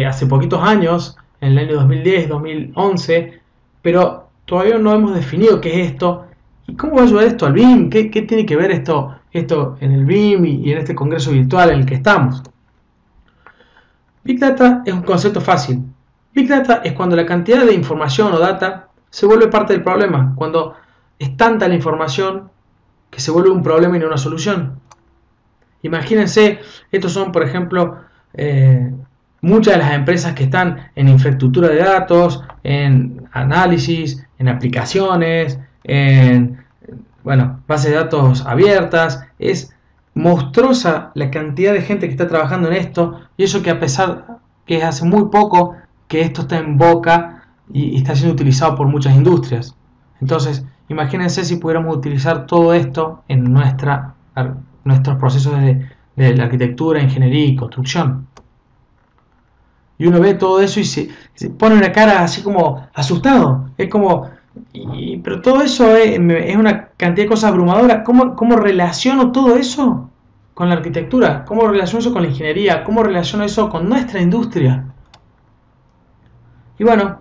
Speaker 1: hace poquitos años, en el año 2010, 2011, pero todavía no hemos definido qué es esto y cómo va a ayudar esto al BIM, qué tiene que ver esto en el BIM y en este congreso virtual en el que estamos. Big Data es un concepto fácil. Big Data es cuando la cantidad de información o data se vuelve parte del problema, cuando es tanta la información que se vuelve un problema y no una solución. Imagínense, estos son, por ejemplo, muchas de las empresas que están en infraestructura de datos, en análisis, en aplicaciones, en bases de datos abiertas. Es monstruosa la cantidad de gente que está trabajando en esto, y eso que a pesar que es hace muy poco que esto está en boca y está siendo utilizado por muchas industrias. Entonces, imagínense si pudiéramos utilizar todo esto en nuestros procesos de la arquitectura, ingeniería y construcción. Y uno ve todo eso y se pone una cara así como asustado. Es como, pero todo eso es una cantidad de cosas abrumadoras. ¿Cómo relaciono todo eso con la arquitectura? ¿Cómo relaciono eso con la ingeniería? ¿Cómo relaciono eso con nuestra industria? Y bueno,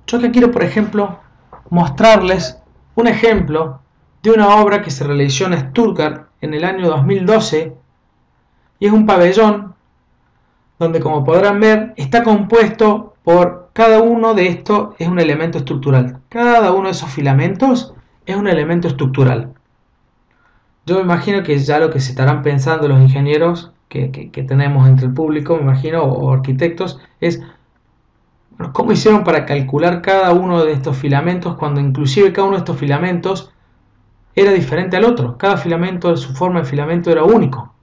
Speaker 1: yo acá quiero, por ejemplo, mostrarles un ejemplo de una obra que se realizó en Stuttgart en el año 2012, y es un pabellón donde, como podrán ver, está compuesto por cada uno de estos es un elemento estructural. Cada uno de esos filamentos es un elemento estructural. Yo me imagino que ya lo que se estarán pensando los ingenieros que tenemos entre el público, me imagino, o arquitectos, es ¿cómo hicieron para calcular cada uno de estos filamentos cuando inclusive cada uno de estos filamentos era diferente al otro? Cada filamento, su forma de filamento era único.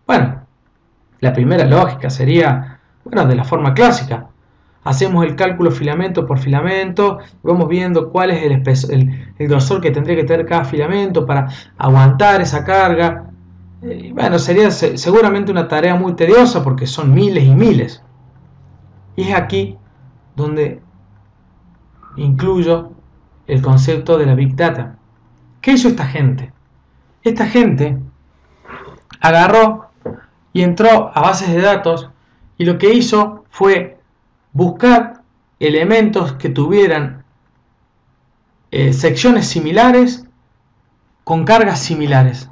Speaker 1: Bueno, la primera lógica sería, de la forma clásica. Hacemos el cálculo filamento por filamento, vamos viendo cuál es el grosor que tendría que tener cada filamento para aguantar esa carga. Sería seguramente una tarea muy tediosa porque son miles y miles. Y es aquí donde incluyo el concepto de la Big Data. ¿Qué hizo esta gente? Esta gente agarró y entró a bases de datos y lo que hizo fue buscar elementos que tuvieran secciones similares con cargas similares.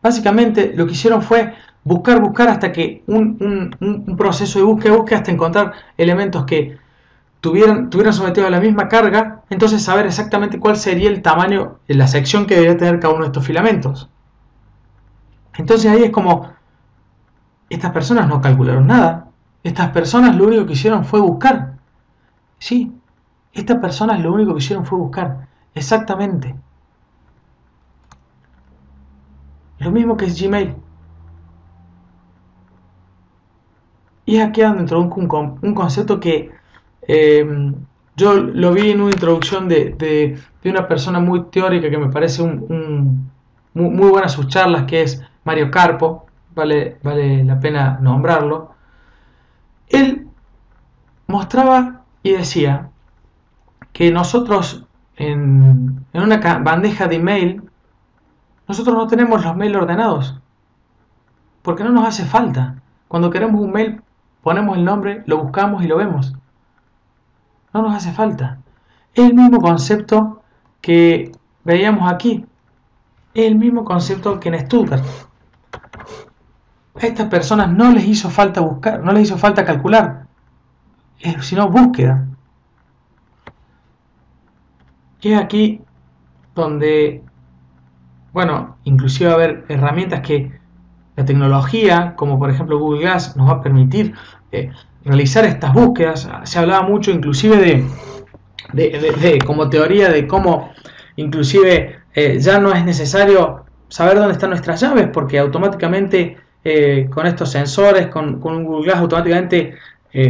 Speaker 1: Básicamente lo que hicieron fue buscar hasta que un proceso de búsqueda hasta encontrar elementos que tuvieran sometido a la misma carga, entonces saber exactamente cuál sería el tamaño de la sección que debería tener cada uno de estos filamentos. Entonces ahí es como, estas personas no calcularon nada, estas personas lo único que hicieron fue buscar. Sí, estas personas lo único que hicieron fue buscar, exactamente. Lo mismo que es Gmail. Y es aquí donde introduzco un concepto que yo lo vi en una introducción de una persona muy teórica que me parece muy buena sus charlas, que es Mario Carpo, vale la pena nombrarlo. Él mostraba y decía que nosotros en una bandeja de email, nosotros no tenemos los mails ordenados, porque no nos hace falta. Cuando queremos un mail, ponemos el nombre, lo buscamos y lo vemos. No nos hace falta. Es el mismo concepto que veíamos aquí. Es el mismo concepto que en Stuttgart. A estas personas no les hizo falta buscar, no les hizo falta calcular, sino búsqueda. Y es aquí donde, inclusive va a haber herramientas que la tecnología, como por ejemplo Google Glass, nos va a permitir realizar estas búsquedas. Se hablaba mucho inclusive de como teoría de cómo inclusive ya no es necesario saber dónde están nuestras llaves, porque automáticamente con estos sensores, con Google Glass, automáticamente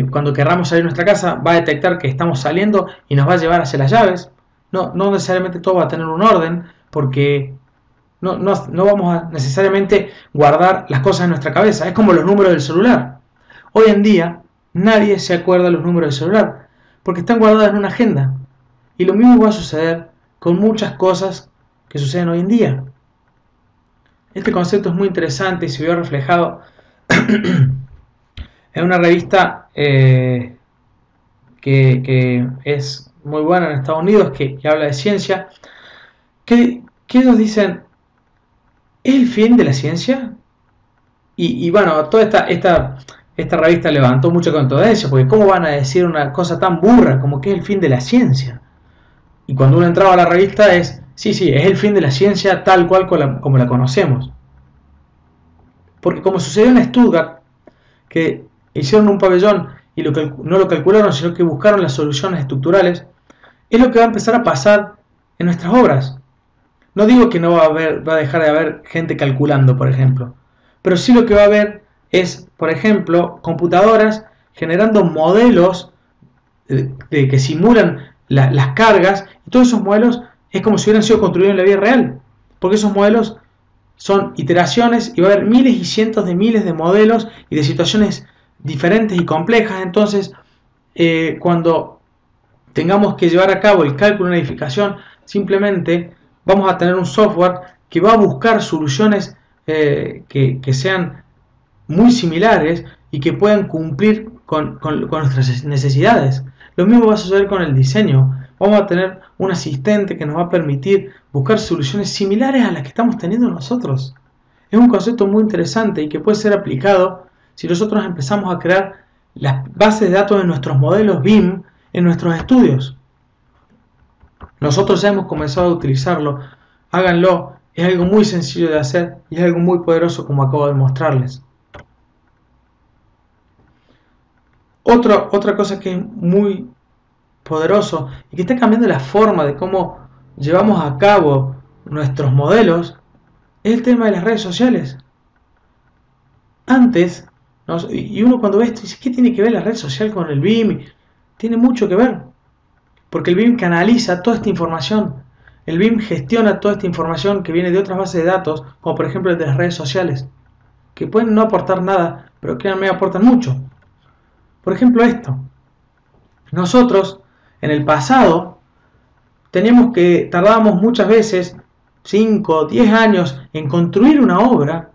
Speaker 1: cuando querramos salir de nuestra casa va a detectar que estamos saliendo y nos va a llevar hacia las llaves. No necesariamente todo va a tener un orden, porque no vamos a necesariamente guardar las cosas en nuestra cabeza. Es como los números del celular. Hoy en día nadie se acuerda de los números del celular porque están guardados en una agenda. Y lo mismo va a suceder con muchas cosas que suceden hoy en día. Este concepto es muy interesante y se vio reflejado en una revista que es muy buena en Estados Unidos, que habla de ciencia, que ellos dicen, ¿es el fin de la ciencia? Y bueno, toda esta revista levantó mucha controversia, porque ¿cómo van a decir una cosa tan burra como que es el fin de la ciencia? Y cuando uno entraba a la revista sí, es el fin de la ciencia tal cual como la conocemos. Porque como sucedió en Stuttgart, que hicieron un pabellón y no lo calcularon, sino que buscaron las soluciones estructurales, es lo que va a empezar a pasar en nuestras obras. No digo que no va a dejar de haber gente calculando, por ejemplo, pero sí lo que va a haber es, por ejemplo, computadoras generando modelos que simulan las cargas, y todos esos modelos es como si hubieran sido construidos en la vida real, porque esos modelos son iteraciones y va a haber miles y cientos de miles de modelos y de situaciones diferentes y complejas. Entonces, cuando tengamos que llevar a cabo el cálculo de una edificación, simplemente vamos a tener un software que va a buscar soluciones que sean muy similares y que puedan cumplir con nuestras necesidades. Lo mismo va a suceder con el diseño. Vamos a tener un asistente que nos va a permitir buscar soluciones similares a las que estamos teniendo nosotros. Es un concepto muy interesante y que puede ser aplicado si nosotros empezamos a crear las bases de datos de nuestros modelos BIM en nuestros estudios. Nosotros ya hemos comenzado a utilizarlo. Háganlo. Es algo muy sencillo de hacer y es algo muy poderoso, como acabo de mostrarles. Otra cosa que es muy poderoso y que está cambiando la forma de cómo llevamos a cabo nuestros modelos es el tema de las redes sociales. Antes, y uno cuando ve esto dice, ¿qué tiene que ver la red social con el BIM? Tiene mucho que ver, porque el BIM canaliza toda esta información. El BIM gestiona toda esta información que viene de otras bases de datos, como por ejemplo el de las redes sociales, que pueden no aportar nada, pero créanme, aportan mucho. Por ejemplo esto. Nosotros, en el pasado, tardábamos muchas veces 5 o 10 años en construir una obra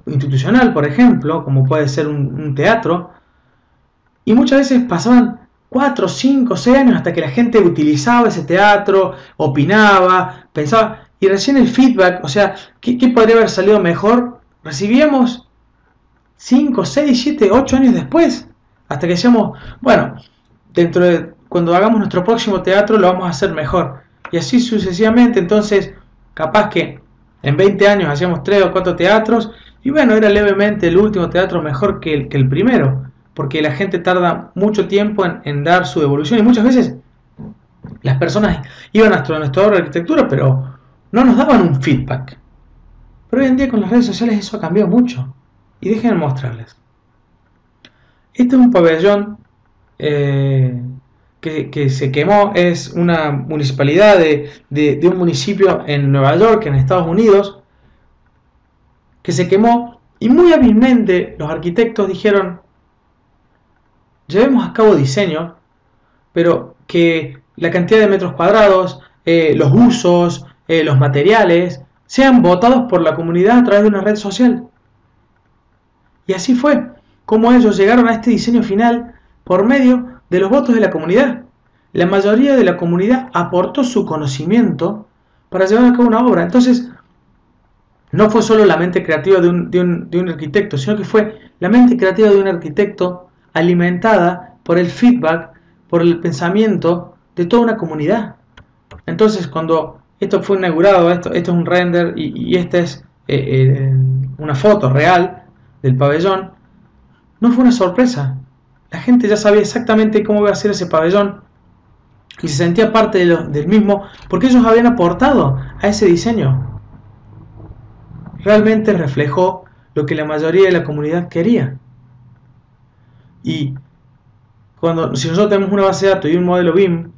Speaker 1: institucional, por ejemplo, como puede ser un teatro, y muchas veces pasaban 4, 5, 6 años hasta que la gente utilizaba ese teatro, opinaba, pensaba, y recién el feedback, o sea, ¿qué podría haber salido mejor? Recibíamos 5, 6, 7, 8 años después, hasta que decíamos, bueno, cuando hagamos nuestro próximo teatro lo vamos a hacer mejor, y así sucesivamente. Entonces capaz que en 20 años hacíamos 3 o 4 teatros, y bueno, era levemente el último teatro mejor que el primero, porque la gente tarda mucho tiempo en dar su devolución, y muchas veces las personas iban hasta nuestra obra de arquitectura, pero no nos daban un feedback. Pero hoy en día con las redes sociales eso ha cambiado mucho. Y déjenme mostrarles. Este es un pabellón que se quemó. Es una municipalidad de un municipio en Nueva York, en Estados Unidos, que se quemó. Y muy hábilmente los arquitectos dijeron, llevemos a cabo diseño, pero que la cantidad de metros cuadrados, los usos, los materiales, sean votados por la comunidad a través de una red social. Y así fue como ellos llegaron a este diseño final por medio de los votos de la comunidad. La mayoría de la comunidad aportó su conocimiento para llevar a cabo una obra. Entonces, no fue solo la mente creativa de un arquitecto, sino que fue la mente creativa de un arquitecto alimentada por el feedback, por el pensamiento de toda una comunidad. Entonces, cuando esto fue inaugurado, esto es un render y esta es una foto real del pabellón, no fue una sorpresa. La gente ya sabía exactamente cómo iba a ser ese pabellón y se sentía parte del mismo porque ellos habían aportado a ese diseño. Realmente reflejó lo que la mayoría de la comunidad quería. Y si nosotros tenemos una base de datos y un modelo BIM,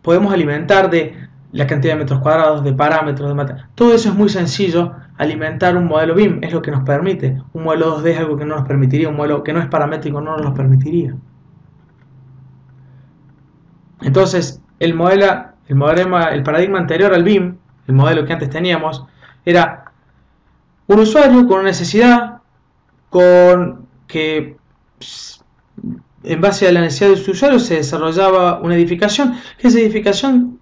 Speaker 1: podemos alimentar de la cantidad de metros cuadrados, de parámetros, de material. Todo eso es muy sencillo. Alimentar un modelo BIM es lo que nos permite. Un modelo 2D es algo que no nos permitiría. Un modelo que no es paramétrico no nos lo permitiría. Entonces, el modelo el paradigma anterior al BIM, el modelo que antes teníamos, era un usuario con una necesidad, con que en base a la necesidad de su usuario se desarrollaba una edificación, que esa edificación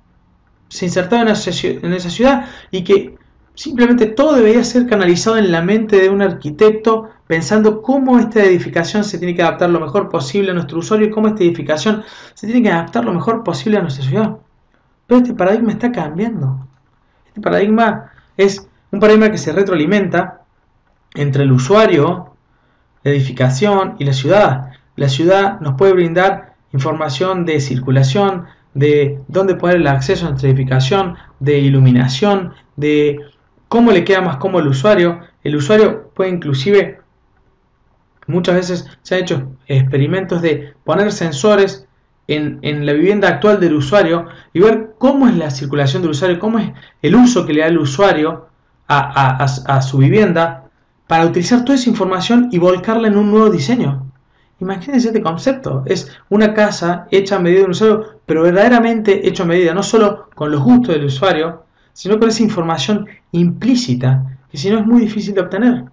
Speaker 1: se insertaba en esa ciudad y que simplemente todo debería ser canalizado en la mente de un arquitecto, pensando cómo esta edificación se tiene que adaptar lo mejor posible a nuestro usuario y cómo esta edificación se tiene que adaptar lo mejor posible a nuestra ciudad. Pero este paradigma está cambiando. Este paradigma es un paradigma que se retroalimenta entre el usuario, la edificación y la ciudad. La ciudad nos puede brindar información de circulación, de dónde poner el acceso a nuestra edificación, de iluminación, de cómo le queda más cómodo al usuario. El usuario puede inclusive, muchas veces se han hecho experimentos de poner sensores en la vivienda actual del usuario y ver cómo es la circulación del usuario, cómo es el uso que le da el usuario a su vivienda, para utilizar toda esa información y volcarla en un nuevo diseño. Imagínense este concepto, es una casa hecha a medida del usuario, pero verdaderamente hecha a medida, no solo con los gustos del usuario, sino con esa información implícita, que si no es muy difícil de obtener.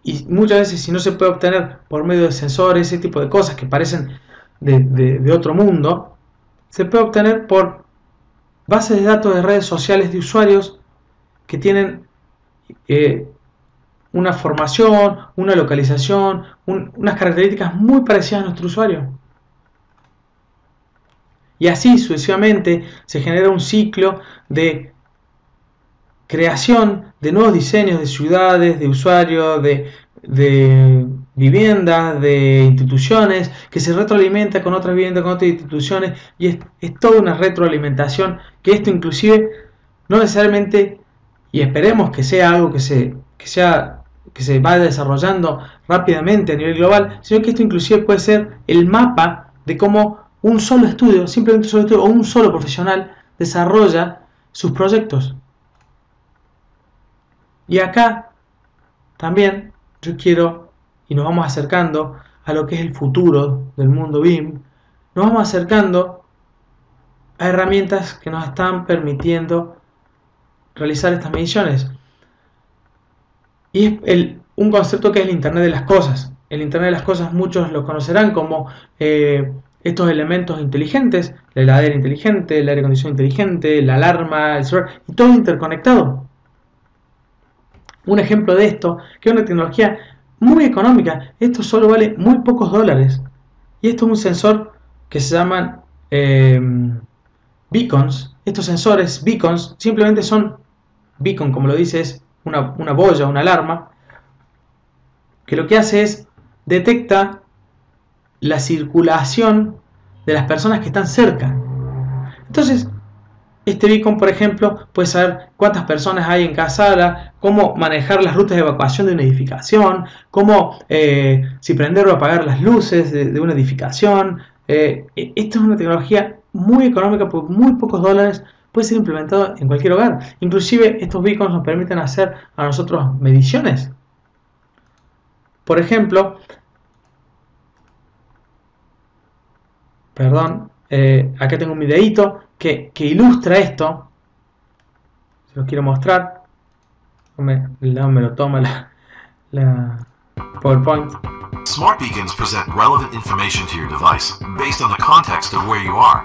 Speaker 1: Y muchas veces, si no se puede obtener por medio de sensores, ese tipo de cosas que parecen de otro mundo, se puede obtener por bases de datos de redes sociales de usuarios que tienen una formación, una localización, unas características muy parecidas a nuestro usuario. Y así sucesivamente se genera un ciclo de creación de nuevos diseños de ciudades, de usuarios, de viviendas, de instituciones, que se retroalimenta con otras viviendas, con otras instituciones, y es toda una retroalimentación, que esto inclusive no necesariamente, y esperemos que sea algo que se vaya desarrollando rápidamente a nivel global, sino que esto inclusive puede ser el mapa de cómo un solo estudio, simplemente un solo estudio o un solo profesional desarrolla sus proyectos. Y acá también yo quiero, y nos vamos acercando a lo que es el futuro del mundo BIM, nos vamos acercando a herramientas que nos están permitiendo realizar estas mediciones. Y es un concepto que es el Internet de las Cosas. El Internet de las Cosas muchos lo conocerán como estos elementos inteligentes, la heladera inteligente, el aire acondicionado inteligente, la alarma, el server, y todo interconectado. Un ejemplo de esto, que es una tecnología muy económica, esto solo vale muy pocos dólares. Y esto es un sensor que se llaman beacons. Estos sensores, beacons, simplemente son beacon, como lo dice, es una boya, una alarma, que lo que hace es detecta la circulación de las personas que están cerca. Entonces, este beacon, por ejemplo, puede saber cuántas personas hay en cada sala, cómo manejar las rutas de evacuación de una edificación, cómo si prender o apagar las luces de una edificación. Esta es una tecnología muy económica, por muy pocos dólares, puede ser implementado en cualquier hogar. Inclusive estos beacons nos permiten hacer a nosotros mediciones. Por ejemplo, acá tengo un videito que ilustra esto. Se los quiero mostrar. No me lo toma la PowerPoint.
Speaker 3: Smart beacons present relevant information to your device based on the context of where you are.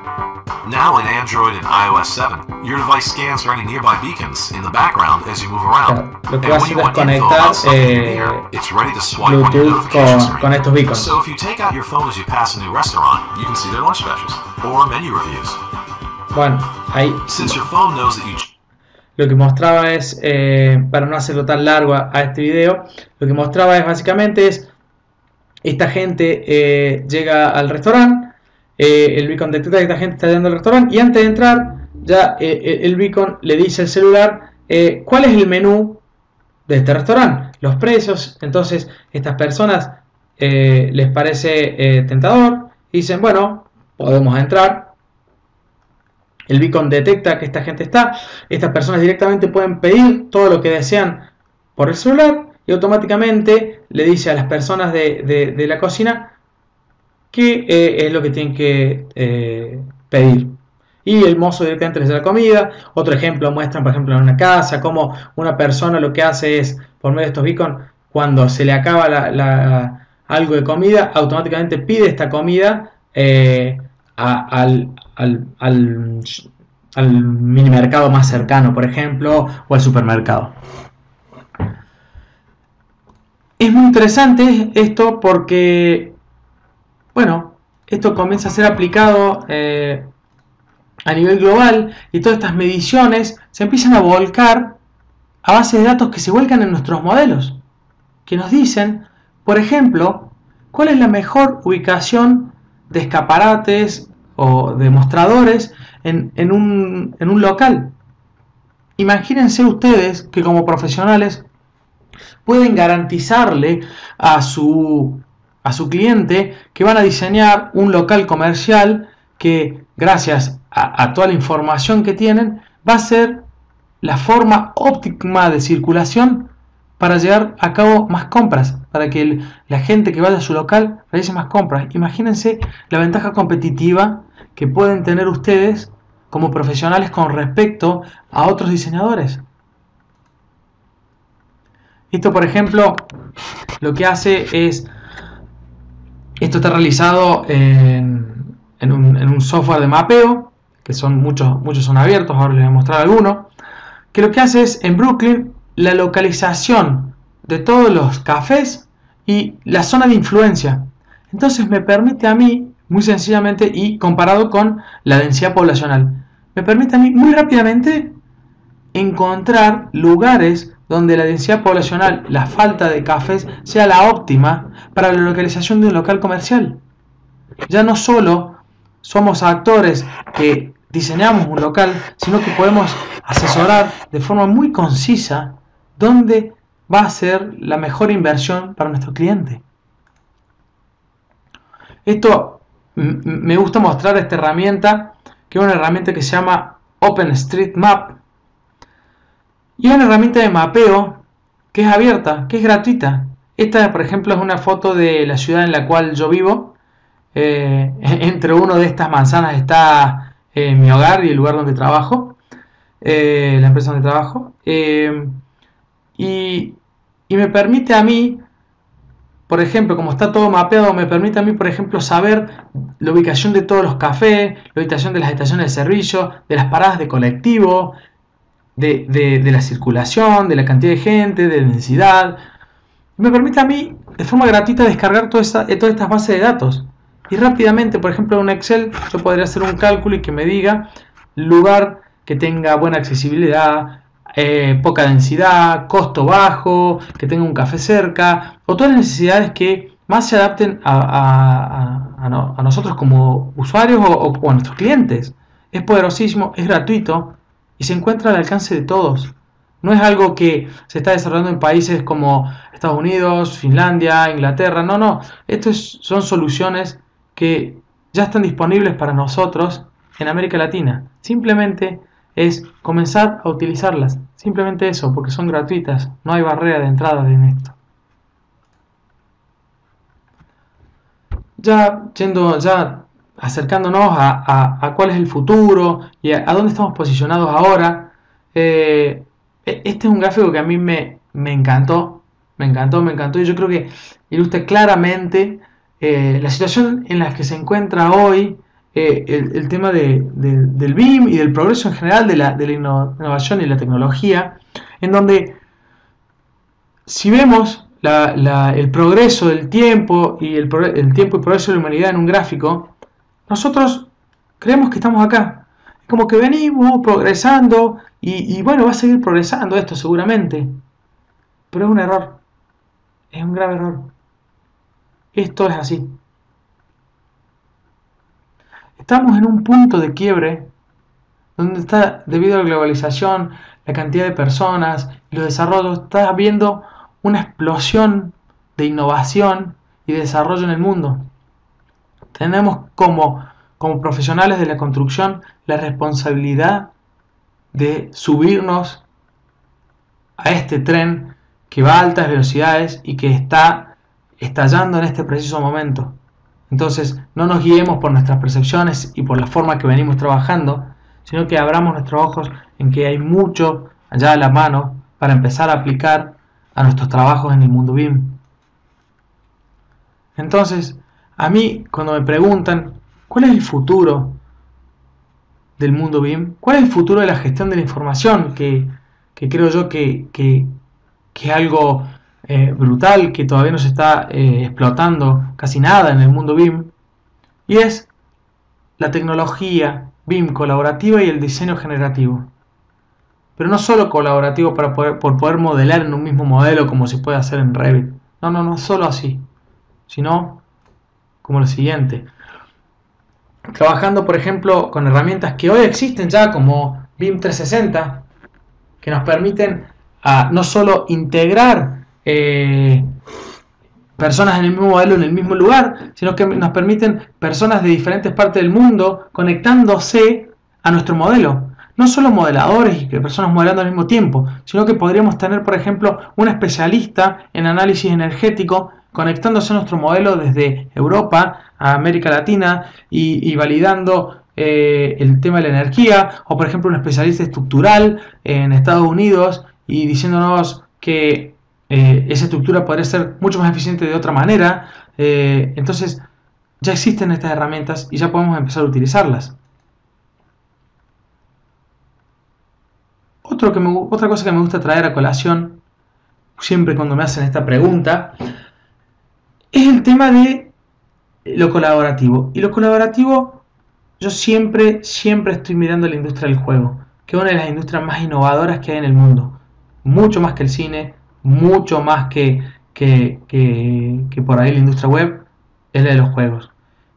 Speaker 3: Now in Android and iOS 7, your device scans for any nearby beacons in the background as you move around.
Speaker 1: Lo que va a hacer es conectar Bluetooth con estos beacons.
Speaker 3: So if you take out your phone as you pass a new restaurant, you can see their lunch specials or menu reviews.
Speaker 1: Bueno, ahí
Speaker 3: Since your phone knows that you
Speaker 1: lo que mostraba es, para no hacerlo tan largo a este video, lo que mostraba es básicamente esta gente llega al restaurante, el beacon detecta que esta gente está llegando al restaurante y antes de entrar ya el beacon le dice al celular cuál es el menú de este restaurante, los precios. Entonces estas personas les parece tentador y dicen, bueno, podemos entrar. El beacon detecta que esta gente está, estas personas directamente pueden pedir todo lo que desean por el celular y automáticamente le dice a las personas de la cocina qué es lo que tienen que pedir. y el mozo directamente les da la comida. Otro ejemplo muestran, por ejemplo, en una casa, cómo una persona lo que hace es, por medio de estos beacons, cuando se le acaba algo de comida, automáticamente pide esta comida al mini mercado más cercano, por ejemplo, o al supermercado. Es muy interesante esto porque, bueno, esto comienza a ser aplicado a nivel global y todas estas mediciones se empiezan a volcar a base de datos que se vuelcan en nuestros modelos, que nos dicen, por ejemplo, cuál es la mejor ubicación de escaparates o de mostradores en un local. Imagínense ustedes que como profesionales pueden garantizarle a su cliente que van a diseñar un local comercial que, gracias a toda la información que tienen, va a ser la forma óptima de circulación para llevar a cabo más compras, para que la gente que vaya a su local realice más compras. Imagínense la ventaja competitiva que pueden tener ustedes como profesionales con respecto a otros diseñadores. Esto, por ejemplo, lo que hace es, esto está realizado en un software de mapeo, que son muchos son abiertos, ahora les voy a mostrar algunos, que lo que hace es, en Brooklyn, la localización de todos los cafés y la zona de influencia. Entonces me permite a mí, muy sencillamente, y comparado con la densidad poblacional, me permite a mí muy rápidamente encontrar lugares donde la densidad poblacional, la falta de cafés, sea la óptima para la localización de un local comercial. Ya no solo somos actores que diseñamos un local, sino que podemos asesorar de forma muy concisa dónde va a ser la mejor inversión para nuestro cliente. Esto me gusta mostrar esta herramienta, que es una herramienta que se llama OpenStreetMap, y es una herramienta de mapeo que es abierta, que es gratuita. Esta, por ejemplo, es una foto de la ciudad en la cual yo vivo. Entre una de estas manzanas está mi hogar y el lugar donde trabajo, la empresa donde trabajo, y me permite a mí, por ejemplo, como está todo mapeado, me permite a mí, por ejemplo, saber la ubicación de todos los cafés, la ubicación de las estaciones de servicio, de las paradas de colectivo, de la circulación, de la cantidad de gente, de densidad. Me permite a mí, de forma gratuita, descargar todas estas bases de datos. Y rápidamente, por ejemplo, en un Excel, yo podría hacer un cálculo y que me diga lugar que tenga buena accesibilidad, poca densidad, costo bajo, que tenga un café cerca, o todas las necesidades que más se adapten a nosotros como usuarios o a nuestros clientes. Es poderosísimo, es gratuito y se encuentra al alcance de todos. No es algo que se está desarrollando en países como Estados Unidos, Finlandia, Inglaterra. No. Son soluciones que ya están disponibles para nosotros en América Latina. Simplemente es comenzar a utilizarlas. Simplemente eso, porque son gratuitas. No hay barrera de entrada en esto. Ya acercándonos a cuál es el futuro y a dónde estamos posicionados ahora. Este es un gráfico que a mí me encantó. Me encantó. Y yo creo que ilustra claramente la situación en la que se encuentra hoy el tema del BIM y del progreso en general de la innovación y la tecnología, en donde, si vemos el progreso del tiempo y el tiempo y progreso de la humanidad en un gráfico, nosotros creemos que estamos acá. Es como que venimos progresando y bueno, va a seguir progresando esto seguramente. Pero es un error. Es un grave error. Esto es así. Estamos en un punto de quiebre donde está, debido a la globalización, la cantidad de personas y los desarrollos, está habiendo una explosión de innovación y de desarrollo en el mundo. Tenemos como profesionales de la construcción la responsabilidad de subirnos a este tren que va a altas velocidades y que está estallando en este preciso momento. Entonces, no nos guiemos por nuestras percepciones y por la forma que venimos trabajando, sino que abramos nuestros ojos en que hay mucho allá a la mano para empezar a aplicar a nuestros trabajos en el mundo BIM. Entonces, a mí cuando me preguntan ¿cuál es el futuro del mundo BIM? ¿Cuál es el futuro de la gestión de la información? Que creo yo que es algo brutal, que todavía no se está explotando casi nada en el mundo BIM, y es la tecnología BIM colaborativa y el diseño generativo. Pero no solo colaborativo por poder modelar en un mismo modelo como se puede hacer en Revit. No solo así, sino como lo siguiente. Trabajando, por ejemplo, con herramientas que hoy existen ya como BIM 360, que nos permiten no solo integrar personas en el mismo modelo en el mismo lugar, sino que nos permiten personas de diferentes partes del mundo conectándose a nuestro modelo. No solo modeladores y personas modelando al mismo tiempo, sino que podríamos tener, por ejemplo, un especialista en análisis energético conectándose a nuestro modelo desde Europa a América Latina y validando el tema de la energía, o por ejemplo un especialista estructural en Estados Unidos y diciéndonos que esa estructura podría ser mucho más eficiente de otra manera. Entonces ya existen estas herramientas y ya podemos empezar a utilizarlas. Otra cosa que me gusta traer a colación siempre cuando me hacen esta pregunta es el tema de lo colaborativo. Y lo colaborativo, yo siempre estoy mirando la industria del juego, que es una de las industrias más innovadoras que hay en el mundo. Mucho más que el cine, mucho más que por ahí la industria web, es la de los juegos.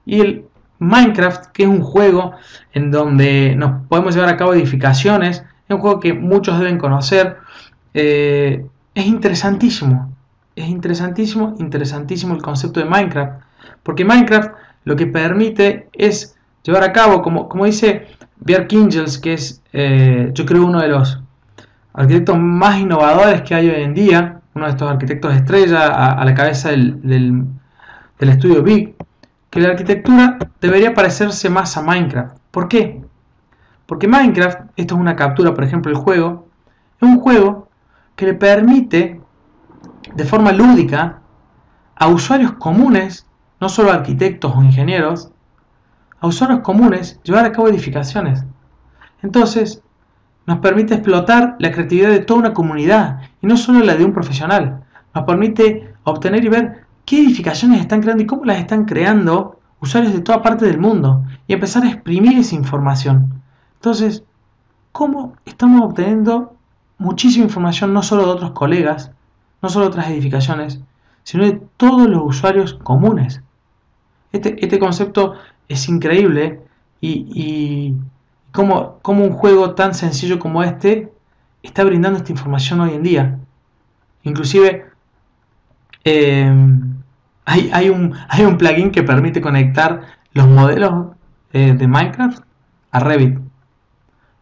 Speaker 1: Y el Minecraft, que es un juego en donde nos podemos llevar a cabo edificaciones, es un juego que muchos deben conocer. Es interesantísimo. Es interesantísimo el concepto de Minecraft. Porque Minecraft lo que permite es llevar a cabo, como dice Bjarke Ingels, que es yo creo uno de los arquitectos más innovadores que hay hoy en día, uno de estos arquitectos estrella a la cabeza del estudio Big, que la arquitectura debería parecerse más a Minecraft. ¿Por qué? Porque Minecraft, esto es una captura, por ejemplo, del juego, es un juego que le permite, de forma lúdica, a usuarios comunes, no solo arquitectos o ingenieros, a usuarios comunes llevar a cabo edificaciones. Entonces, nos permite explotar la creatividad de toda una comunidad y no solo la de un profesional. Nos permite obtener y ver qué edificaciones están creando y cómo las están creando usuarios de toda parte del mundo y empezar a exprimir esa información. Entonces, ¿cómo estamos obteniendo muchísima información no solo de otros colegas, no solo de otras edificaciones, sino de todos los usuarios comunes? Este concepto es increíble y cómo un juego tan sencillo como este está brindando esta información hoy en día. Inclusive hay un plugin que permite conectar los modelos de Minecraft a Revit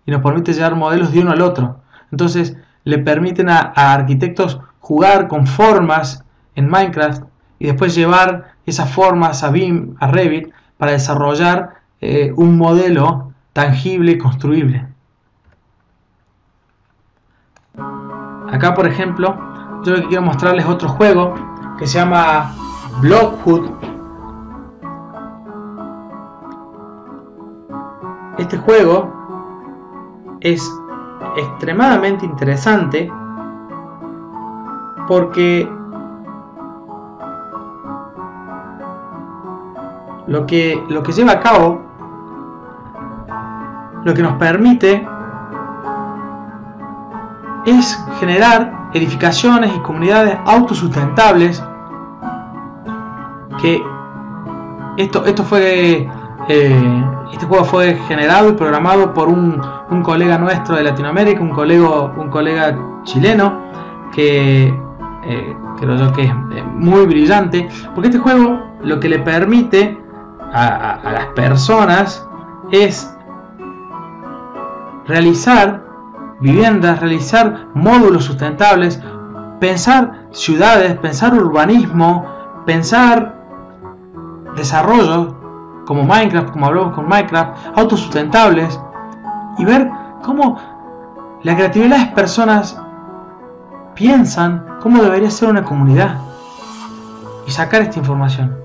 Speaker 1: y nos permite llevar modelos de uno al otro. Entonces le permiten a arquitectos jugar con formas en Minecraft y después llevar esas formas a BIM, a Revit, para desarrollar un modelo tangible y construible. Acá, por ejemplo, yo lo que quiero mostrarles otro juego que se llama Blockhood. Este juego es extremadamente interesante porque lo que lleva a cabo, lo que nos permite es generar edificaciones y comunidades autosustentables. Que este juego fue generado y programado por un colega nuestro de Latinoamérica, un colega chileno que creo yo que es muy brillante, porque este juego lo que le permite a las personas es realizar viviendas, realizar módulos sustentables, pensar ciudades, pensar urbanismo, pensar desarrollo como Minecraft, como hablamos con Minecraft, autosustentables, y ver cómo la creatividad de las personas piensan cómo debería ser una comunidad y sacar esta información.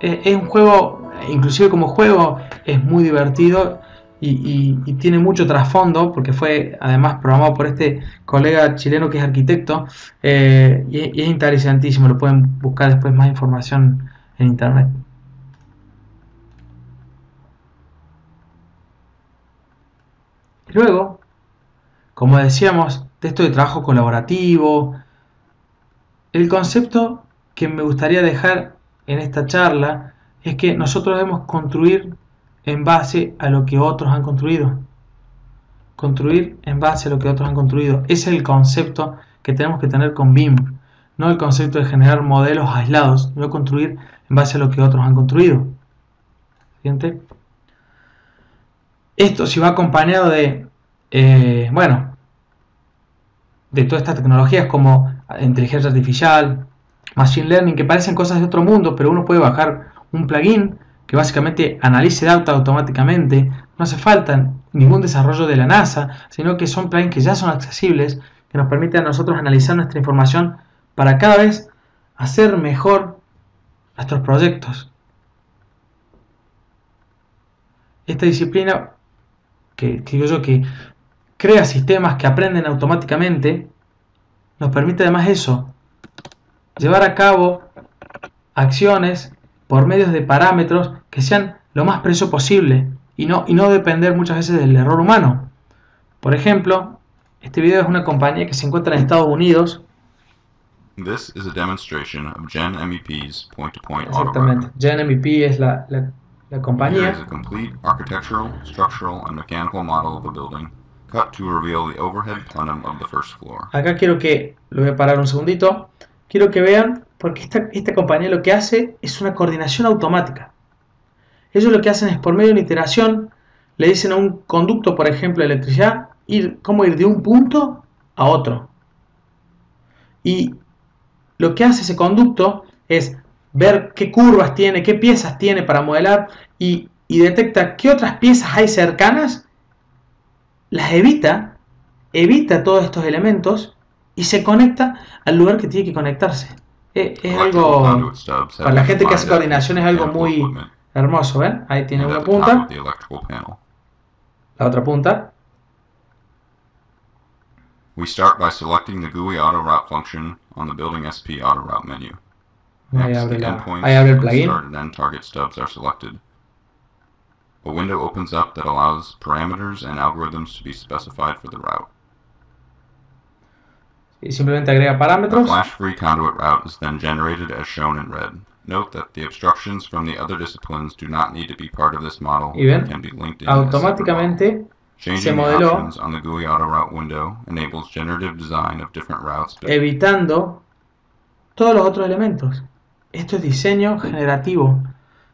Speaker 1: Es un juego, inclusive como juego, es muy divertido y tiene mucho trasfondo, porque fue además programado por este colega chileno que es arquitecto, y es interesantísimo. Lo pueden buscar después más información en internet. Luego, como decíamos, de esto de trabajo colaborativo, el concepto que me gustaría dejar en esta charla es que nosotros debemos construir en base a lo que otros han construido. Construir en base a lo que otros han construido. Ese es el concepto que tenemos que tener con BIM. No el concepto de generar modelos aislados, sino construir en base a lo que otros han construido. ¿Siguiente? Esto si va acompañado de, de todas estas tecnologías como inteligencia artificial, machine learning, que parecen cosas de otro mundo, pero uno puede bajar un plugin que básicamente analice datos automáticamente. No hace falta ningún desarrollo de la NASA, sino que son plugins que ya son accesibles, que nos permiten a nosotros analizar nuestra información para cada vez hacer mejor nuestros proyectos. Esta disciplina que digo yo que crea sistemas que aprenden automáticamente, nos permite además eso, llevar a cabo acciones por medios de parámetros que sean lo más precisos posible y no depender muchas veces del error humano. Por ejemplo, este video es una compañía que se encuentra en Estados Unidos.
Speaker 4: This is a demonstration of GenMEP's point-to-point auto
Speaker 1: Exactamente,
Speaker 4: routing.
Speaker 1: GenMEP es la
Speaker 4: Here
Speaker 1: compañía.
Speaker 4: is a complete architectural, structural, and mechanical model of the building, cut to reveal the overhead plenum of the first floor.
Speaker 1: Acá quiero que, lo voy a parar un segundito, quiero que vean, porque esta compañía lo que hace es una coordinación automática. Ellos lo que hacen es por medio de una iteración, le dicen a un conducto, por ejemplo, de electricidad, cómo ir de un punto a otro. Y lo que hace ese conducto es ver qué curvas tiene, qué piezas tiene para modelar y detecta qué otras piezas hay cercanas, las evita todos estos elementos y se conecta al lugar que tiene que conectarse. Es algo, para la gente que hace coordinación es algo muy hermoso, ¿ven? Ahí tiene una punta, la otra punta.
Speaker 4: We start by selecting the GUI auto route function on the building SP auto route menu.
Speaker 1: Ahí
Speaker 4: Next,
Speaker 1: abre,
Speaker 4: the
Speaker 1: ahí abre el
Speaker 4: endpoints,
Speaker 1: plugin.
Speaker 4: start and end target stubs are selected. A window opens up that allows parameters and algorithms to be specified for the route.
Speaker 1: Y simplemente agrega
Speaker 4: A
Speaker 1: parámetros.
Speaker 4: flash-free conduit route is then generated as shown in red. Note that the obstructions from the other disciplines do not need to be part of this model
Speaker 1: Y ven,
Speaker 4: and can be linked in as separate model.
Speaker 1: automáticamente se
Speaker 4: Changing the
Speaker 1: modeló,
Speaker 4: options on the GUI auto route window enables generative design of different routes.
Speaker 1: evitando todos los otros elementos. Esto es diseño generativo,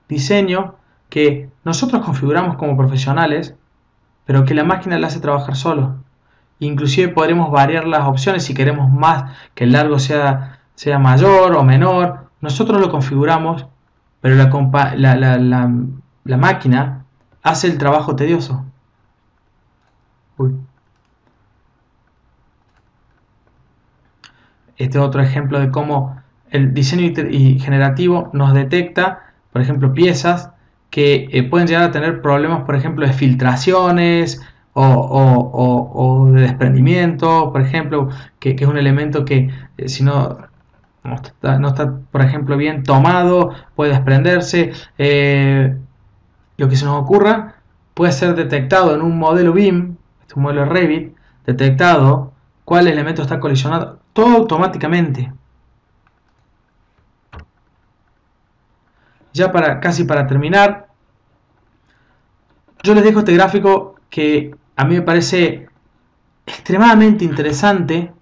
Speaker 1: diseño que nosotros configuramos como profesionales, pero que la máquina la hace trabajar solo. Inclusive podremos variar las opciones si queremos más, que el largo sea mayor o menor. Nosotros lo configuramos, pero la máquina hace el trabajo tedioso. Este es otro ejemplo de cómo el diseño generativo nos detecta, por ejemplo, piezas que pueden llegar a tener problemas, por ejemplo, de filtraciones o de desprendimiento, por ejemplo, que es un elemento que si no está, por ejemplo, bien tomado, puede desprenderse. Lo que se nos ocurra puede ser detectado en un modelo BIM, este modelo Revit, detectado cuál elemento está colisionado, todo automáticamente. Ya casi para terminar, yo les dejo este gráfico que a mí me parece extremadamente interesante,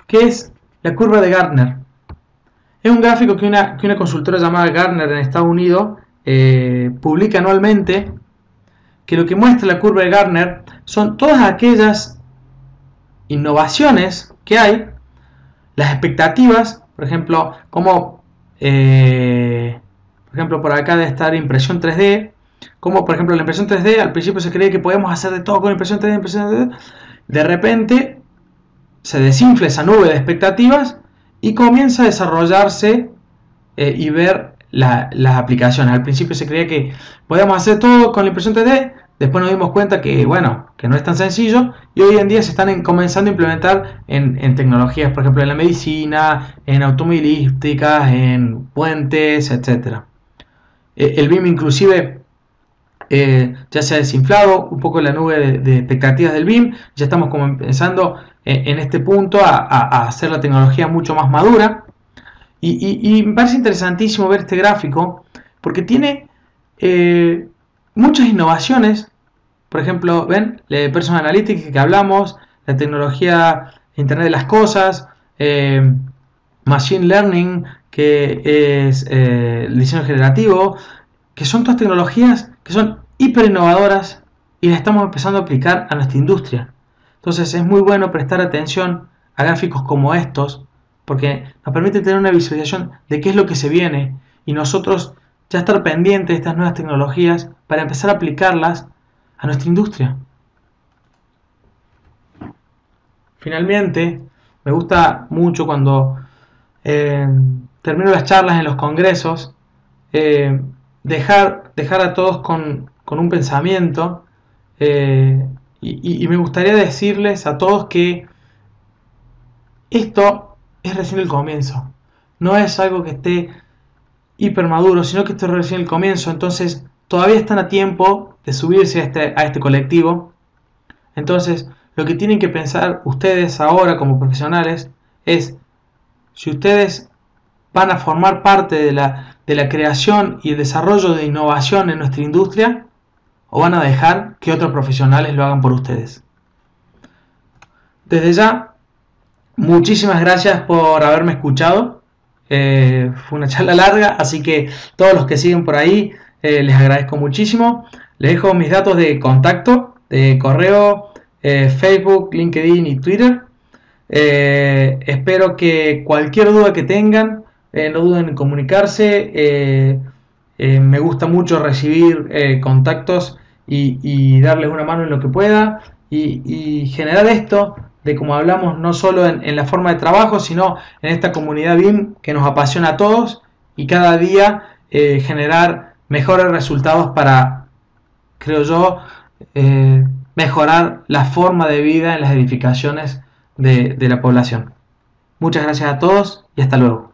Speaker 1: que es la curva de Gartner. Es un gráfico que una consultora llamada Gartner en Estados Unidos publica anualmente, que lo que muestra la curva de Gartner son todas aquellas innovaciones que hay, las expectativas, por ejemplo, como por ejemplo por acá de estar impresión 3D, Como por ejemplo la impresión 3D, al principio se creía que podíamos hacer de todo con impresión 3D, de repente se desinfla esa nube de expectativas y comienza a desarrollarse y ver las aplicaciones. Al principio se creía que podíamos hacer todo con la impresión 3D, después nos dimos cuenta que, bueno, que no es tan sencillo, y hoy en día se están comenzando a implementar en tecnologías, por ejemplo en la medicina, en automovilística, en puentes, etc. El BIM inclusive ya se ha desinflado un poco la nube de expectativas del BIM, ya estamos como empezando en este punto a hacer la tecnología mucho más madura, y me parece interesantísimo ver este gráfico porque tiene muchas innovaciones. Por ejemplo, ven, Personal Analytics que hablamos, la tecnología Internet de las Cosas, Machine Learning, que es el diseño generativo, que son todas tecnologías que son hiper innovadoras y las estamos empezando a aplicar a nuestra industria. Entonces es muy bueno prestar atención a gráficos como estos, porque nos permite tener una visualización de qué es lo que se viene y nosotros ya estar pendientes de estas nuevas tecnologías para empezar a aplicarlas a nuestra industria. Finalmente, me gusta mucho cuando termino las charlas en los congresos, dejar a todos con un pensamiento, y me gustaría decirles a todos que esto es recién el comienzo. No es algo que esté hiper maduro, sino que esto es recién el comienzo. Entonces todavía están a tiempo de subirse a este colectivo. Entonces lo que tienen que pensar ustedes ahora como profesionales es si ustedes van a formar parte de la creación y el desarrollo de innovación en nuestra industria, o van a dejar que otros profesionales lo hagan por ustedes. Desde ya, muchísimas gracias por haberme escuchado. Fue una charla larga, así que todos los que siguen por ahí, les agradezco muchísimo. Les dejo mis datos de contacto, de correo, Facebook, LinkedIn y Twitter. Espero que cualquier duda que tengan, no duden en comunicarse. Me gusta mucho recibir contactos y darles una mano en lo que pueda, y generar esto de, como hablamos, no solo en la forma de trabajo, sino en esta comunidad BIM que nos apasiona a todos, y cada día generar mejores resultados para, creo yo, mejorar la forma de vida en las edificaciones de la población. Muchas gracias a todos y hasta luego.